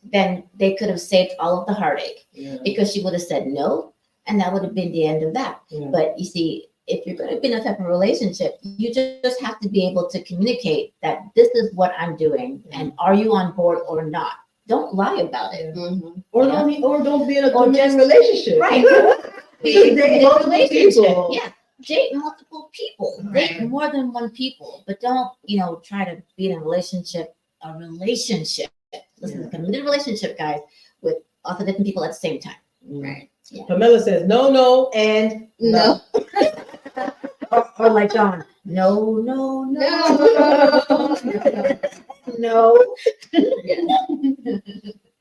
Then they could have saved all of the heartache because she would have said no, and that would have been the end of that. But you see, if you're going to be in a type of relationship, you just have to be able to communicate that this is what I'm doing, and are you on board or not? Don't lie about it. Or don't be in a Or committed just- relationship. Right. Date Date multiple people. Yeah. Date multiple people. Date more than one people. But don't, try to be in a relationship. Listen, a committed relationship, guys, with lots of different people at the same time. Right. Yeah. Pamela says no, and no. Or like John, no. No.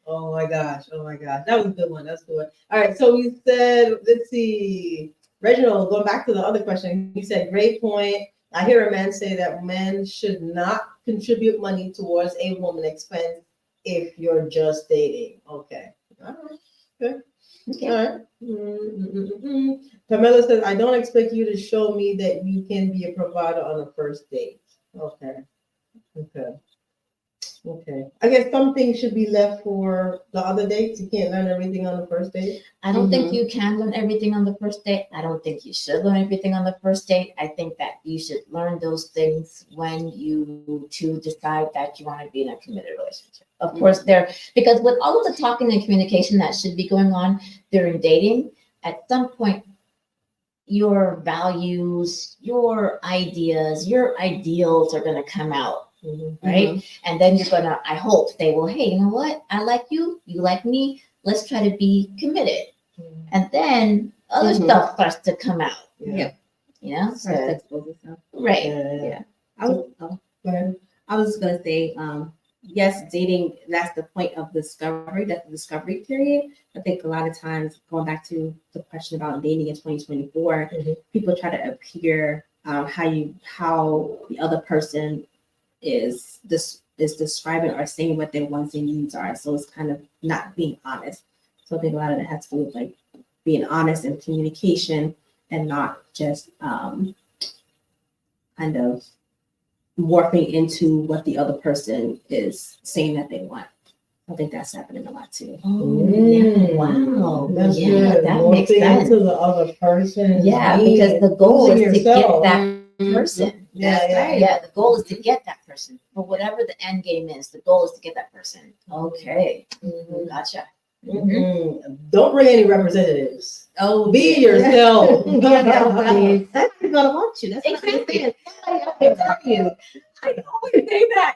Oh my gosh. That was a good one. That's a good one. All right. So we said, let's see. Reginald, going back to the other question, he said, great point. I hear a man say that men should not contribute money towards a woman expense if you're just dating. Okay. All right. Good. Okay. All right. Pamela says, I don't expect you to show me that you can be a provider on a first date. Okay. I guess some things should be left for the other dates. You can't learn everything on the first date. I don't think you can learn everything on the first date. I don't think you should learn everything on the first date. I think that you should learn those things when you two decide that you want to be in a committed relationship. Of course, because with all of the talking and communication that should be going on during dating, at some point, your values, your ideas, your ideals are going to come out. Right. And then you're gonna, I hope, say, well, hey, you know what? I like you, you like me. Let's try to be committed. And then other stuff starts to come out. Yeah. Starts to expose itself. Right. Yeah. Go ahead. I was just gonna say, yes, dating, that's the point of discovery, that's the discovery period. I think a lot of times, going back to the question about dating in 2024, people try to appear how the other person is describing or saying what their wants and needs are. So it's kind of not being honest. So I think a lot of that has to do with like being honest in communication and not just kind of morphing into what the other person is saying that they want. I think that's happening a lot too. Oh, yeah. Wow. That's Yeah, good. that Morphing makes sense. into the other person. Yeah, because the goal is to get that Mm-hmm. person. Yeah. Yeah, the goal is to get that person. For whatever the end game is, the goal is to get that person. Okay. Gotcha. Don't bring any representatives. Oh, Be yourself. That's gonna want you. That's what I'm saying. I always say that.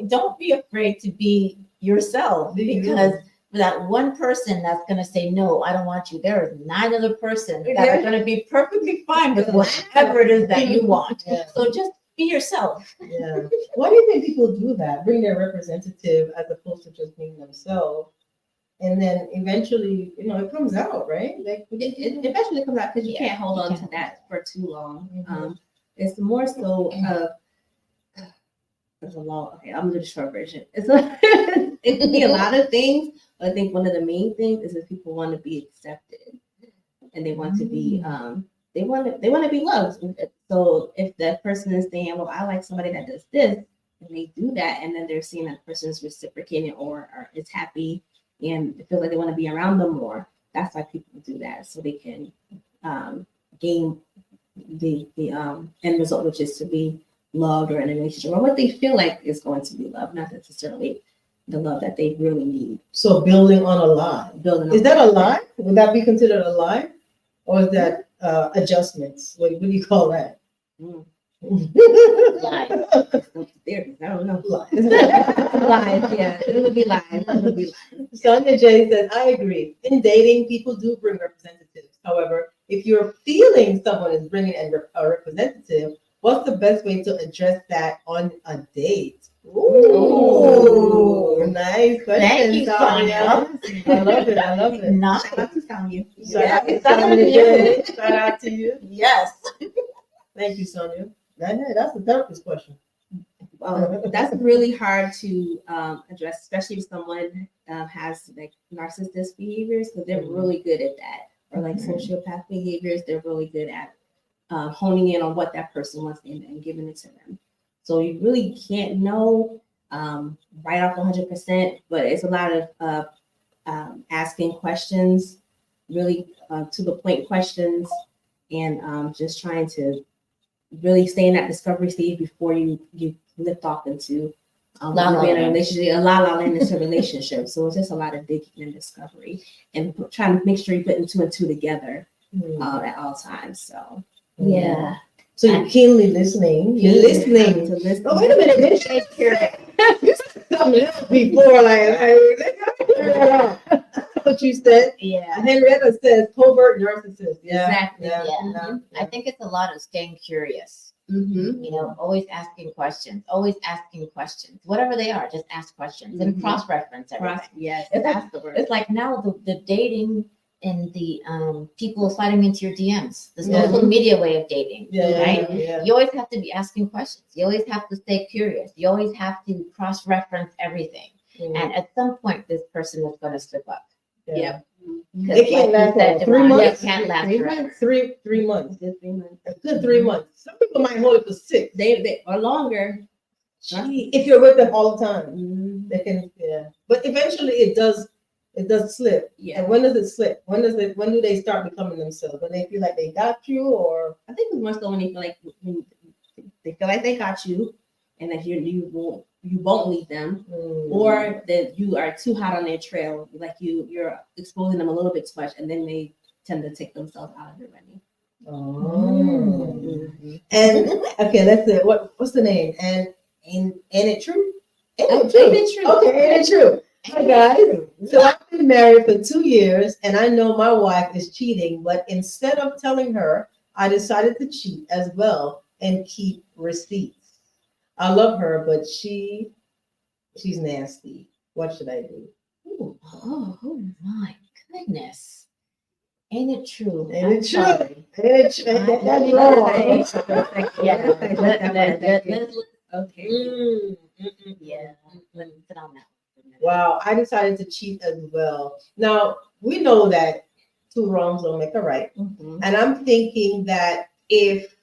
Don't be afraid to be yourself, because for that one person that's going to say, no, I don't want you, there is 9 other persons that are going to be perfectly fine with whatever it is that you want. So just be yourself. Yeah. Why do you think people do that? Bring their representative as opposed to just being themselves. And then eventually, it comes out, right? Like It eventually comes out because you can't hold on to that for too long. It's more so of there's a long. Okay, I'm gonna do the short version. It can be a lot of things, but I think one of the main things is that people want to be accepted, and they want to be they want to be loved. So if that person is saying, well, I like somebody that does this, and they do that, and then they're seeing that person is reciprocating or is happy and it feels like they want to be around them more. That's why people do that, so they can gain the end result, which is to be loved or in a relationship or what they feel like is going to be loved, not necessarily the love that they really need. So building on a lie. Is that a lie? Would that be considered a lie? Or is that adjustments? What do you call that? Mm. Lies. Theories. I don't know. Lies. Lies, yeah. It would be lies. It would be lies. Sonia J says, I agree. In dating, people do bring representatives. However, if you're feeling someone is bringing a representative, what's the best way to address that on a date? Ooh, nice question, Thank you, Sonia. I love it. I love it. Nice. Shout out to Sonya. Shout out to Shout out Sonia to J. Shout out to you. Yes. Thank you, Sonia. That's a therapist question. That's really hard to address, especially if someone has like narcissist behaviors, because they're really good at that, or like sociopath behaviors. They're really good at honing in on what that person wants and giving it to them. So you really can't know right off 100%, but it's a lot of asking questions, really to the point questions, and just trying to really stay in that discovery stage before you lift off into La La being in a Land. relationship, a la la land into a relationship. So it's just a lot of digging and discovery and trying to make sure you're putting two and two together at all times. So Yeah. So you're keenly listening. You're listening. to listen. Oh, wait a minute. Did you said something else before, what you said. Yeah. Henrietta says covert narcissist. Yeah. Exactly. Yeah. Yeah. Yeah. I think it's a lot of staying curious. Mm-hmm. You know, always asking questions. Whatever they are, just ask questions and Mhm. cross-reference everything. Yes. It's That's the word. It's like now the dating and the people sliding into your DMs, the Yeah. social media way of dating, Yeah. right? Yeah. You always have to be asking questions. You always have to stay curious. You always have to cross-reference everything. And at some point, this person is going to slip up. Yeah. Because It can't like you last said, long. 3 Devon, months? It can't last 3 forever. months. 3 months. Just 3 months. A good 3 months. Some people might hold it for 6. They or longer. If you're with them all the time, Mm-hmm. they can. Yeah. But eventually, it does slip. Yeah. And when does it slip? When do they start becoming themselves? When they feel like they got you, or I think it's more so when they feel like when they feel like they got you, and that you won't leave them, or that you are too hot on their trail, like you're exposing them a little bit too much, and then they tend to take themselves out of it running. Oh. And okay, that's it. What's the name? And ain't it true? Ain't Oh, it true? ain't it true? Okay, ain't it true? Hi guys. So I've been married for 2 years, and I know my wife is cheating. But instead of telling her, I decided to cheat as well and keep receipts. I love her, but she's nasty. What should I do? Ooh, oh my goodness. Ain't it true? Ain't I'm it true? sorry. Ain't it true? That's wrong. Yeah. Okay. Yeah. Let me sit on that. Wow, I decided to cheat as well. Now, we know that 2 wrongs don't make a right. Mhm. And I'm thinking that if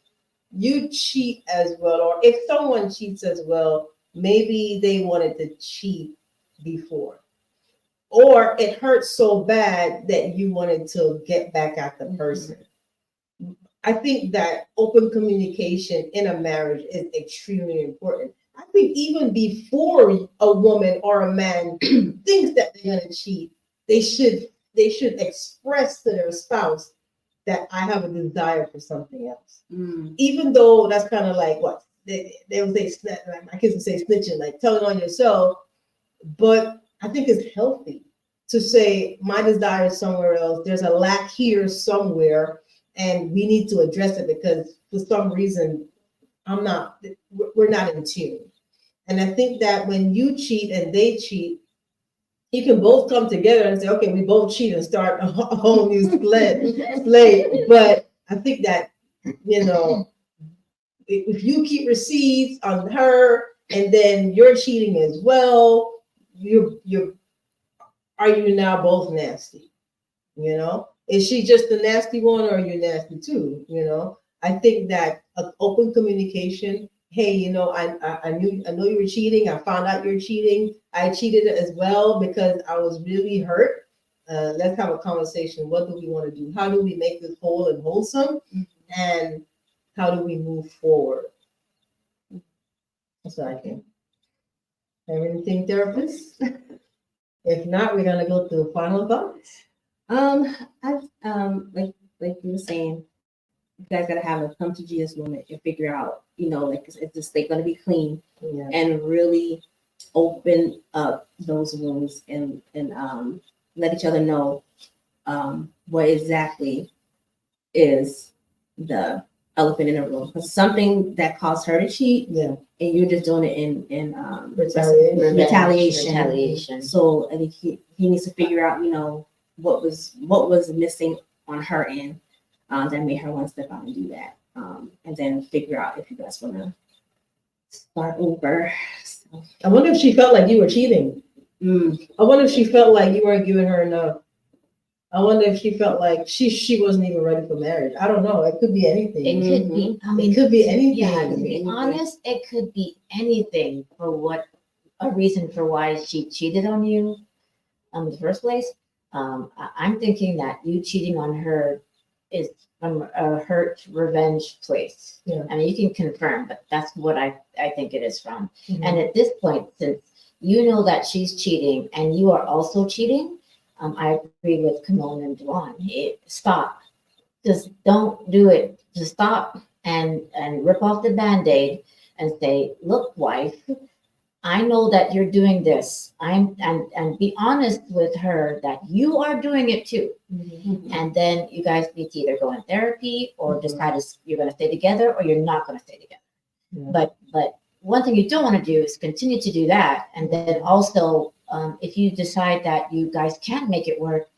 you cheat as well, or if someone cheats as well, maybe they wanted to cheat before. Or it hurts so bad that you wanted to get back at the person. I think that open communication in a marriage is extremely important. I think even before a woman or a man thinks that they're gonna cheat, they should express to their spouse that I have a desire for something else. Mm. Even though that's kind of like what they would say, like my kids would say snitching, like telling on yourself. But I think it's healthy to say my desire is somewhere else. There's a lack here somewhere, and we need to address it because for some reason we're not in tune. And I think that when you cheat and they cheat, you can both come together and say, okay, we both cheat and start a whole new slate. But I think that, if you keep receipts on her and then you're cheating as well, are you now both nasty? Is she just the nasty one, or are you nasty too? You know, I think that open communication. Hey, you know, I know you were cheating. I found out you're cheating. I cheated as well because I was really hurt. Let's have a conversation. What do we want to do? How do we make this whole and wholesome? And how do we move forward? That's what I think. Everything, therapist? If not, we're gonna go to final thoughts. I like you were saying, you guys gotta have a come to Jesus moment and figure out, you know, like it's just like gonna be clean Yeah. and really open up those wounds and let each other know what exactly is the elephant in the room. Because something that caused her to cheat, Yeah. and you're just doing it in Retaliation. Retaliation. So I think he needs to figure out, you know, what was missing on her end that made her want to step out and do that, and then figure out if you guys want to start over. So, I wonder if she felt like you were cheating. mm, I wonder if she felt like you weren't giving her enough. I wonder if she felt like she wasn't even ready for marriage. I don't know. It could be anything. It could be. I mean, It could be anything. Yeah, to be honest, it could be anything for what a reason for why she cheated on you in the first place. I'm thinking that you cheating on her is from a hurt revenge place. Yeah. I mean, you can confirm, but that's what I think it is from. Mhm. And at this point, since you know that she's cheating and you are also cheating, I agree with Kimone and Dwan. Stop. Just don't do it. Just stop and rip off the band-aid and say, look, wife, I know that you're doing this. And be honest with her that you are doing it too. Mhm. And then you guys need to either go in therapy or Mhm. decide you're going to stay together or you're not going to stay together. Yeah. But one thing you don't want to do is continue to do that. And then also, if you decide that you guys can't make it work,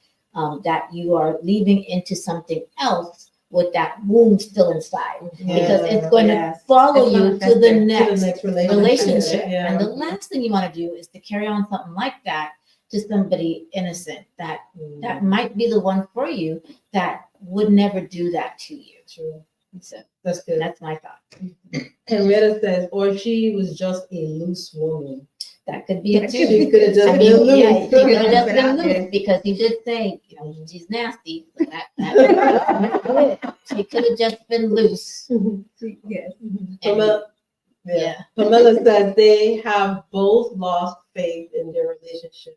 that you are leaving into something else with that wound still inside, because it's going Yes. to follow It's you gonna to the fester. next relationship. Yeah. And the last thing you want to do is to carry on something like that to somebody innocent that might be the one for you that would never do that to you. True. So That's good. that's my thought. Henrietta says, or she was just a loose woman. That could be it too. She could have just I been mean, yeah, loose. he could have just Put been out there. loose because he did say, you know, she's nasty. So that she could have just been loose. yes. Pamela, Yeah. Pamela says they have both lost faith in their relationship.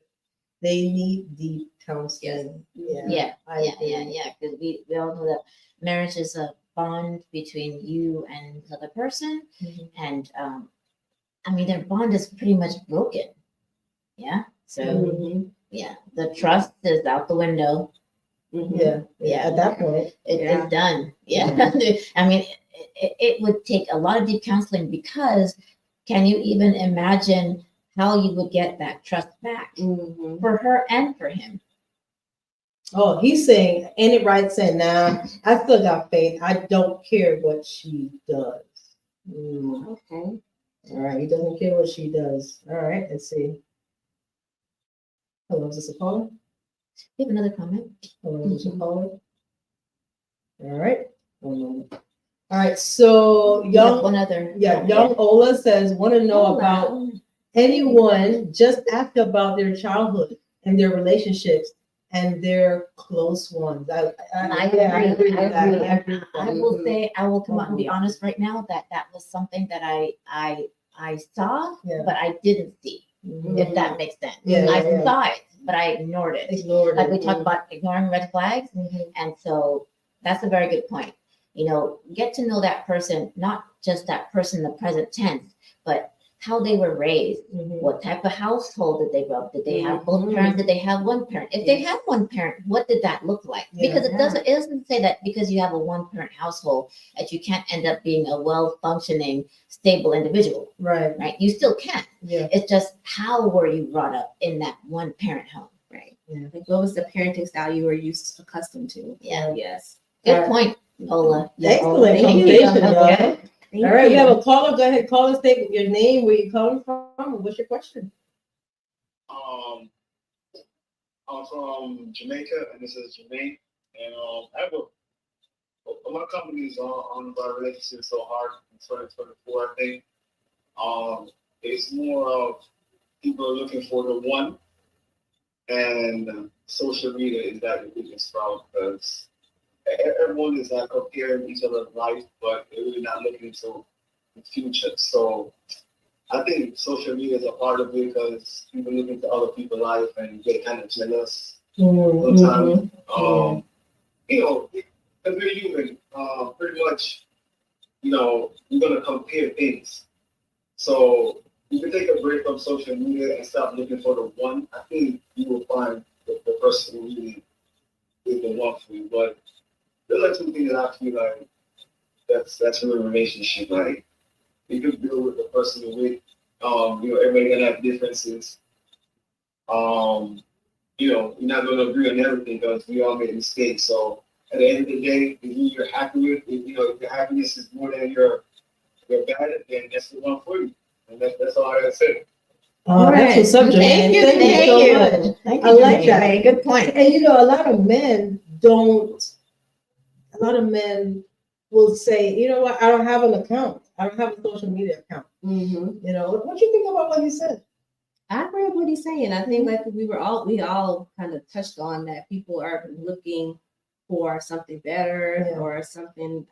They need deep counseling. Yeah, I agree. because we all know that marriage is a bond between you and the other person, Mhm. and I mean their bond is pretty much broken. Yeah, so Mhm. yeah, the trust is out the window. Mhm. Yeah. At that point, Yeah. It's done. Yeah, I mean it would take a lot of deep counseling because can you even imagine how you would get that trust back Mhm. for her and for him? oh, he's saying, ain't it right saying, nah, I still got faith. I don't care what she does. Okay. All right, he doesn't care what she does. All right, let's see. Hello, is this a caller? You have another comment? Hello, is this a caller? All right. All right, so You have young, one other. young Ola says, want to know Hola. about anyone, just ask about their childhood and their relationships and their close ones. I agree with that. I agree with that. I will say, I will come out and be honest right now that was something that I saw, Yeah. but I didn't see. Mhm. If that makes sense. Yeah, I yeah. saw it, but I ignored it. Ignored Like it. we talked about ignoring red flags, Mhm. and so that's a very good point. You know, get to know that person, not just that person in the present tense, but how they were raised. Mhm. What type of household did they grow up? Did they have both Mhm. parents? Did they have one parent? If they had one parent, what did that look like? Yeah. Because it doesn't say that because you have a one parent household that you can't end up being a well functioning, stable individual, Right. right? You still can. Yeah. It's just how were you brought up in that one parent home, right? Like, what was the parenting style you were accustomed to? Yeah. Yes. Good All right. point, Yola. Yeah, Excellent Yola. Thank you. conversation, y'all. Okay. Thank All right, we you. have a caller. Go ahead, call us. State your name, where you calling from, and what's your question? I'm from Jamaica, and this is Jermaine. And I have a lot of companies on our relationship so hard in 2024. I think it's more of people are looking for the one, and social media is that the biggest problem because everyone is like comparing each other's life, but they're really not looking into the future. So I think social media is a part of it because people look into other people's life and get kind of jealous sometimes. You know, because we're human, pretty much, we're gonna compare things. So you can take a break from social media and stop looking for the one. I think you will find the person who really is the one for you. But there's like two things that I feel like that's really a relationship. Like you can build with the person you're with. Everybody gonna have differences. You're not gonna agree on everything because we all make mistakes. So at the end of the day, if you're happy with, if your happiness is more than your bad, then that's the one for you. And that's all I gotta say. Oh, that's a subject. Thank you. Thank you so much. Thank I you, like that. Kimone. Good point. And a lot of men will say, you know what, I don't have an account. I don't have a social media account. What do you think about what he said? I agree with what he's saying. I think like we all kind of touched on that people are looking for something better or something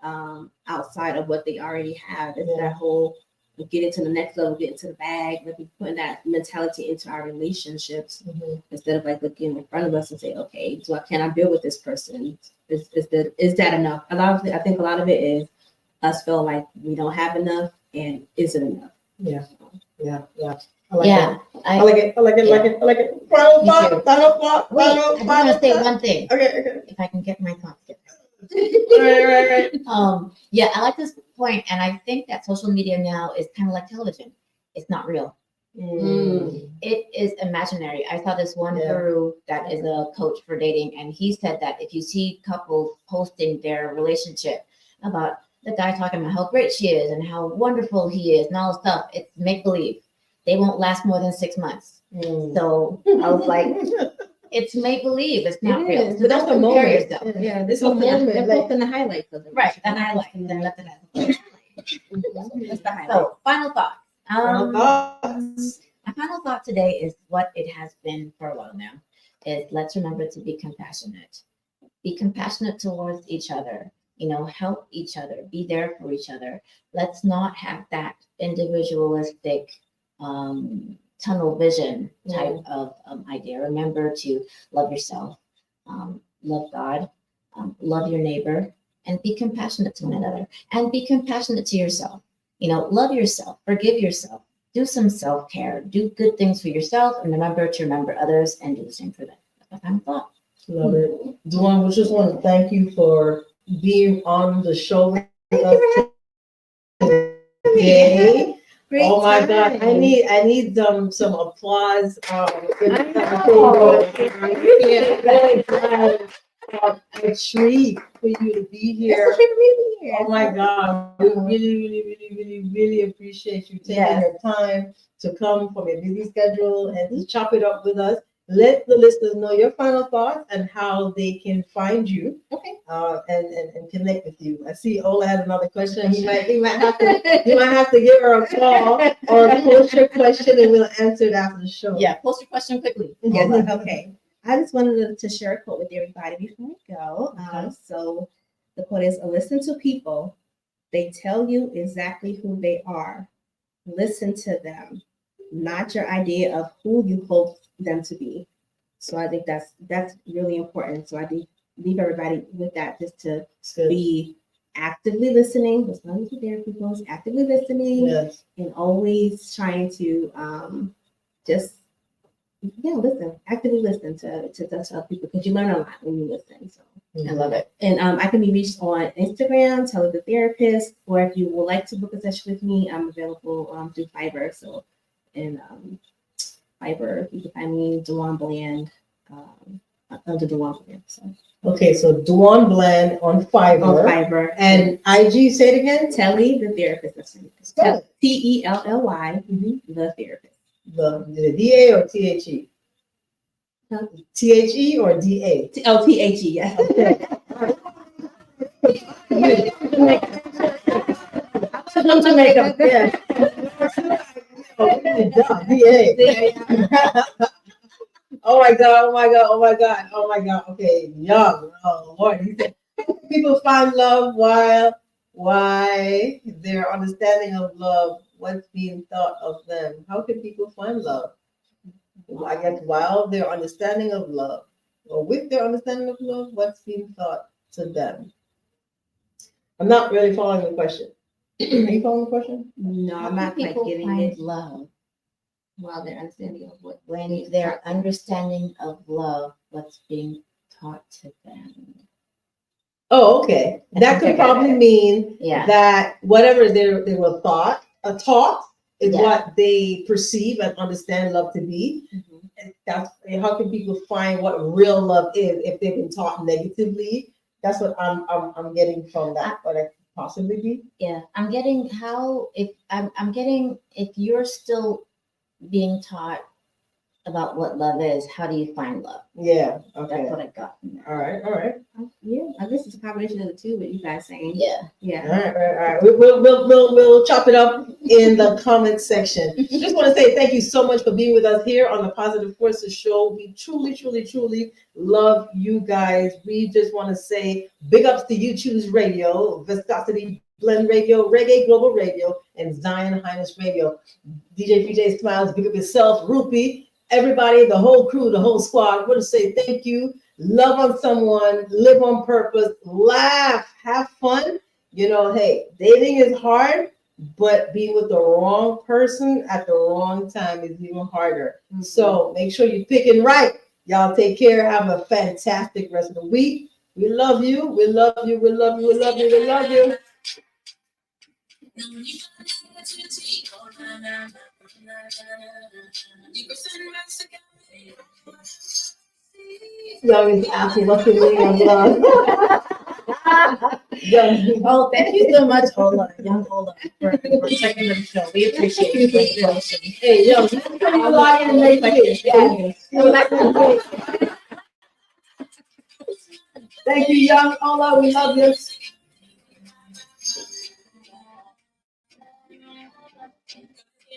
outside of what they already have. It's that whole getting to the next level, getting to the bag, like we putting that mentality into our relationships instead of like looking in front of us and say, okay, can I build with this person? Is that enough? I think a lot of it is us feeling like we don't have enough and is it enough? Yeah. I like it. Final thought. Wait, I just want to say one thing. Okay. If I can get my thoughts together. Right. Yeah, I like this point, and I think that social media now is kind of like television. It's not real. It is imaginary. I saw this one guru that is a coach for dating, and he said that if you see couples posting their relationship about the guy talking about how great she is and how wonderful he is and all this stuff, it's make believe. They won't last more than 6 months. So I was like, it's make believe. It's not real. So don't compare yourself. Yeah, It's a moment. They're posting the highlights of it. Right, the highlights. And then nothing else. That's the highlight. So final thought. Final thoughts. My final thought today is what it has been for a while now. Is let's remember to be compassionate. Be compassionate towards each other. Help each other. Be there for each other. Let's not have that individualistic tunnel vision type of idea. Remember to love yourself, love God, love your neighbor, and be compassionate to one another. And be compassionate to yourself. Love yourself, forgive yourself, do some self-care, do good things for yourself, and remember to remember others and do the same for them. That's my final thought. Love it. Duan, we just want to thank you for being on the show with us today. Oh my God! I need some applause. A treat for you to be here. Oh my God! We really appreciate you taking your time to come from your busy schedule and to chop it up with us. Let the listeners know your final thoughts and how they can find you. Okay. And connect with you. I see Ola had another question. He might have to give her a call or post your question and we'll answer it after the show. Yeah, post your question quickly. Yes. Okay. I just wanted to share a quote with everybody before we go. So the quote is, listen to people. They tell you exactly who they are. Listen to them, not your idea of who you hope them to be. So I think that's really important. So I think leave everybody with that, just to be actively listening. That's one of the therapy goals, actively listening and always trying to actively listen to people, because you learn a lot when you listen. So I love it. And I can be reached on Instagram, Tell the Therapist, or if you would like to book a session with me, I'm available through Fiverr. So Fiverr, you can find me Duan Bland under Duan Bland. So. Okay, so Duan Bland on Fiverr. And IG, say it again. Telly the Therapist. Spell it. TELLY, the Therapist. The DA or THE? THE or DA? LTHE, yes. Come to makeup, yeah. DA. Oh my God, oh my God, oh my God, oh my God. Okay, young. Oh Lord. He said people find love why their understanding of love, what's being thought of them. How can people find love? Well, I guess while their understanding of love, or with their understanding of love, what's being thought to them? I'm not really following the question. Are you following the question? No, How I'm can not quite people getting find it. love While they're understanding of what when their understanding of love, what's being taught to them? Oh, okay. I That think could I got probably it. mean Yeah. that whatever they were taught is Yeah. what they perceive and understand love to be. Mhm. And that's how can people find what real love is if they've been taught negatively? That's what I'm getting from that. What I could possibly be. Yeah, I'm getting how if I'm getting if you're still being taught about what love is, how do you find love? Yeah. That's Okay. what I got from that. All right. All right. Yeah, I guess it's a combination of the two. What you guys saying? Yeah. All Yeah. right, all right, all right. We'll chop it up in the comment section. Just want to say thank you so much for being with us here on the Positive Forces Show. We truly, truly, truly love you guys. We just want to say big ups to You Choose Radio, Viscosity Blend Radio, Reggae Global Radio, and Zion Highness Radio. DJ PJ Smiles, big up yourself, Rupee, everybody, the whole crew, the whole squad. I want to say thank you. Love on someone, live on purpose, laugh, have fun. You know, hey, dating is hard, but being with the wrong person at the wrong time is even harder. Mhm. So make sure you're picking right. Y'all take care. Have a fantastic rest of the week. We love you. We love you. We love you. We love you. We love you. Y'all is asking what's the meaning of love. Young. Oh, thank you so much, Ola, young Ola, for checking the show. We appreciate you for the question. Hey, yo, you log in and make it. Thank you, young Ola. We love you.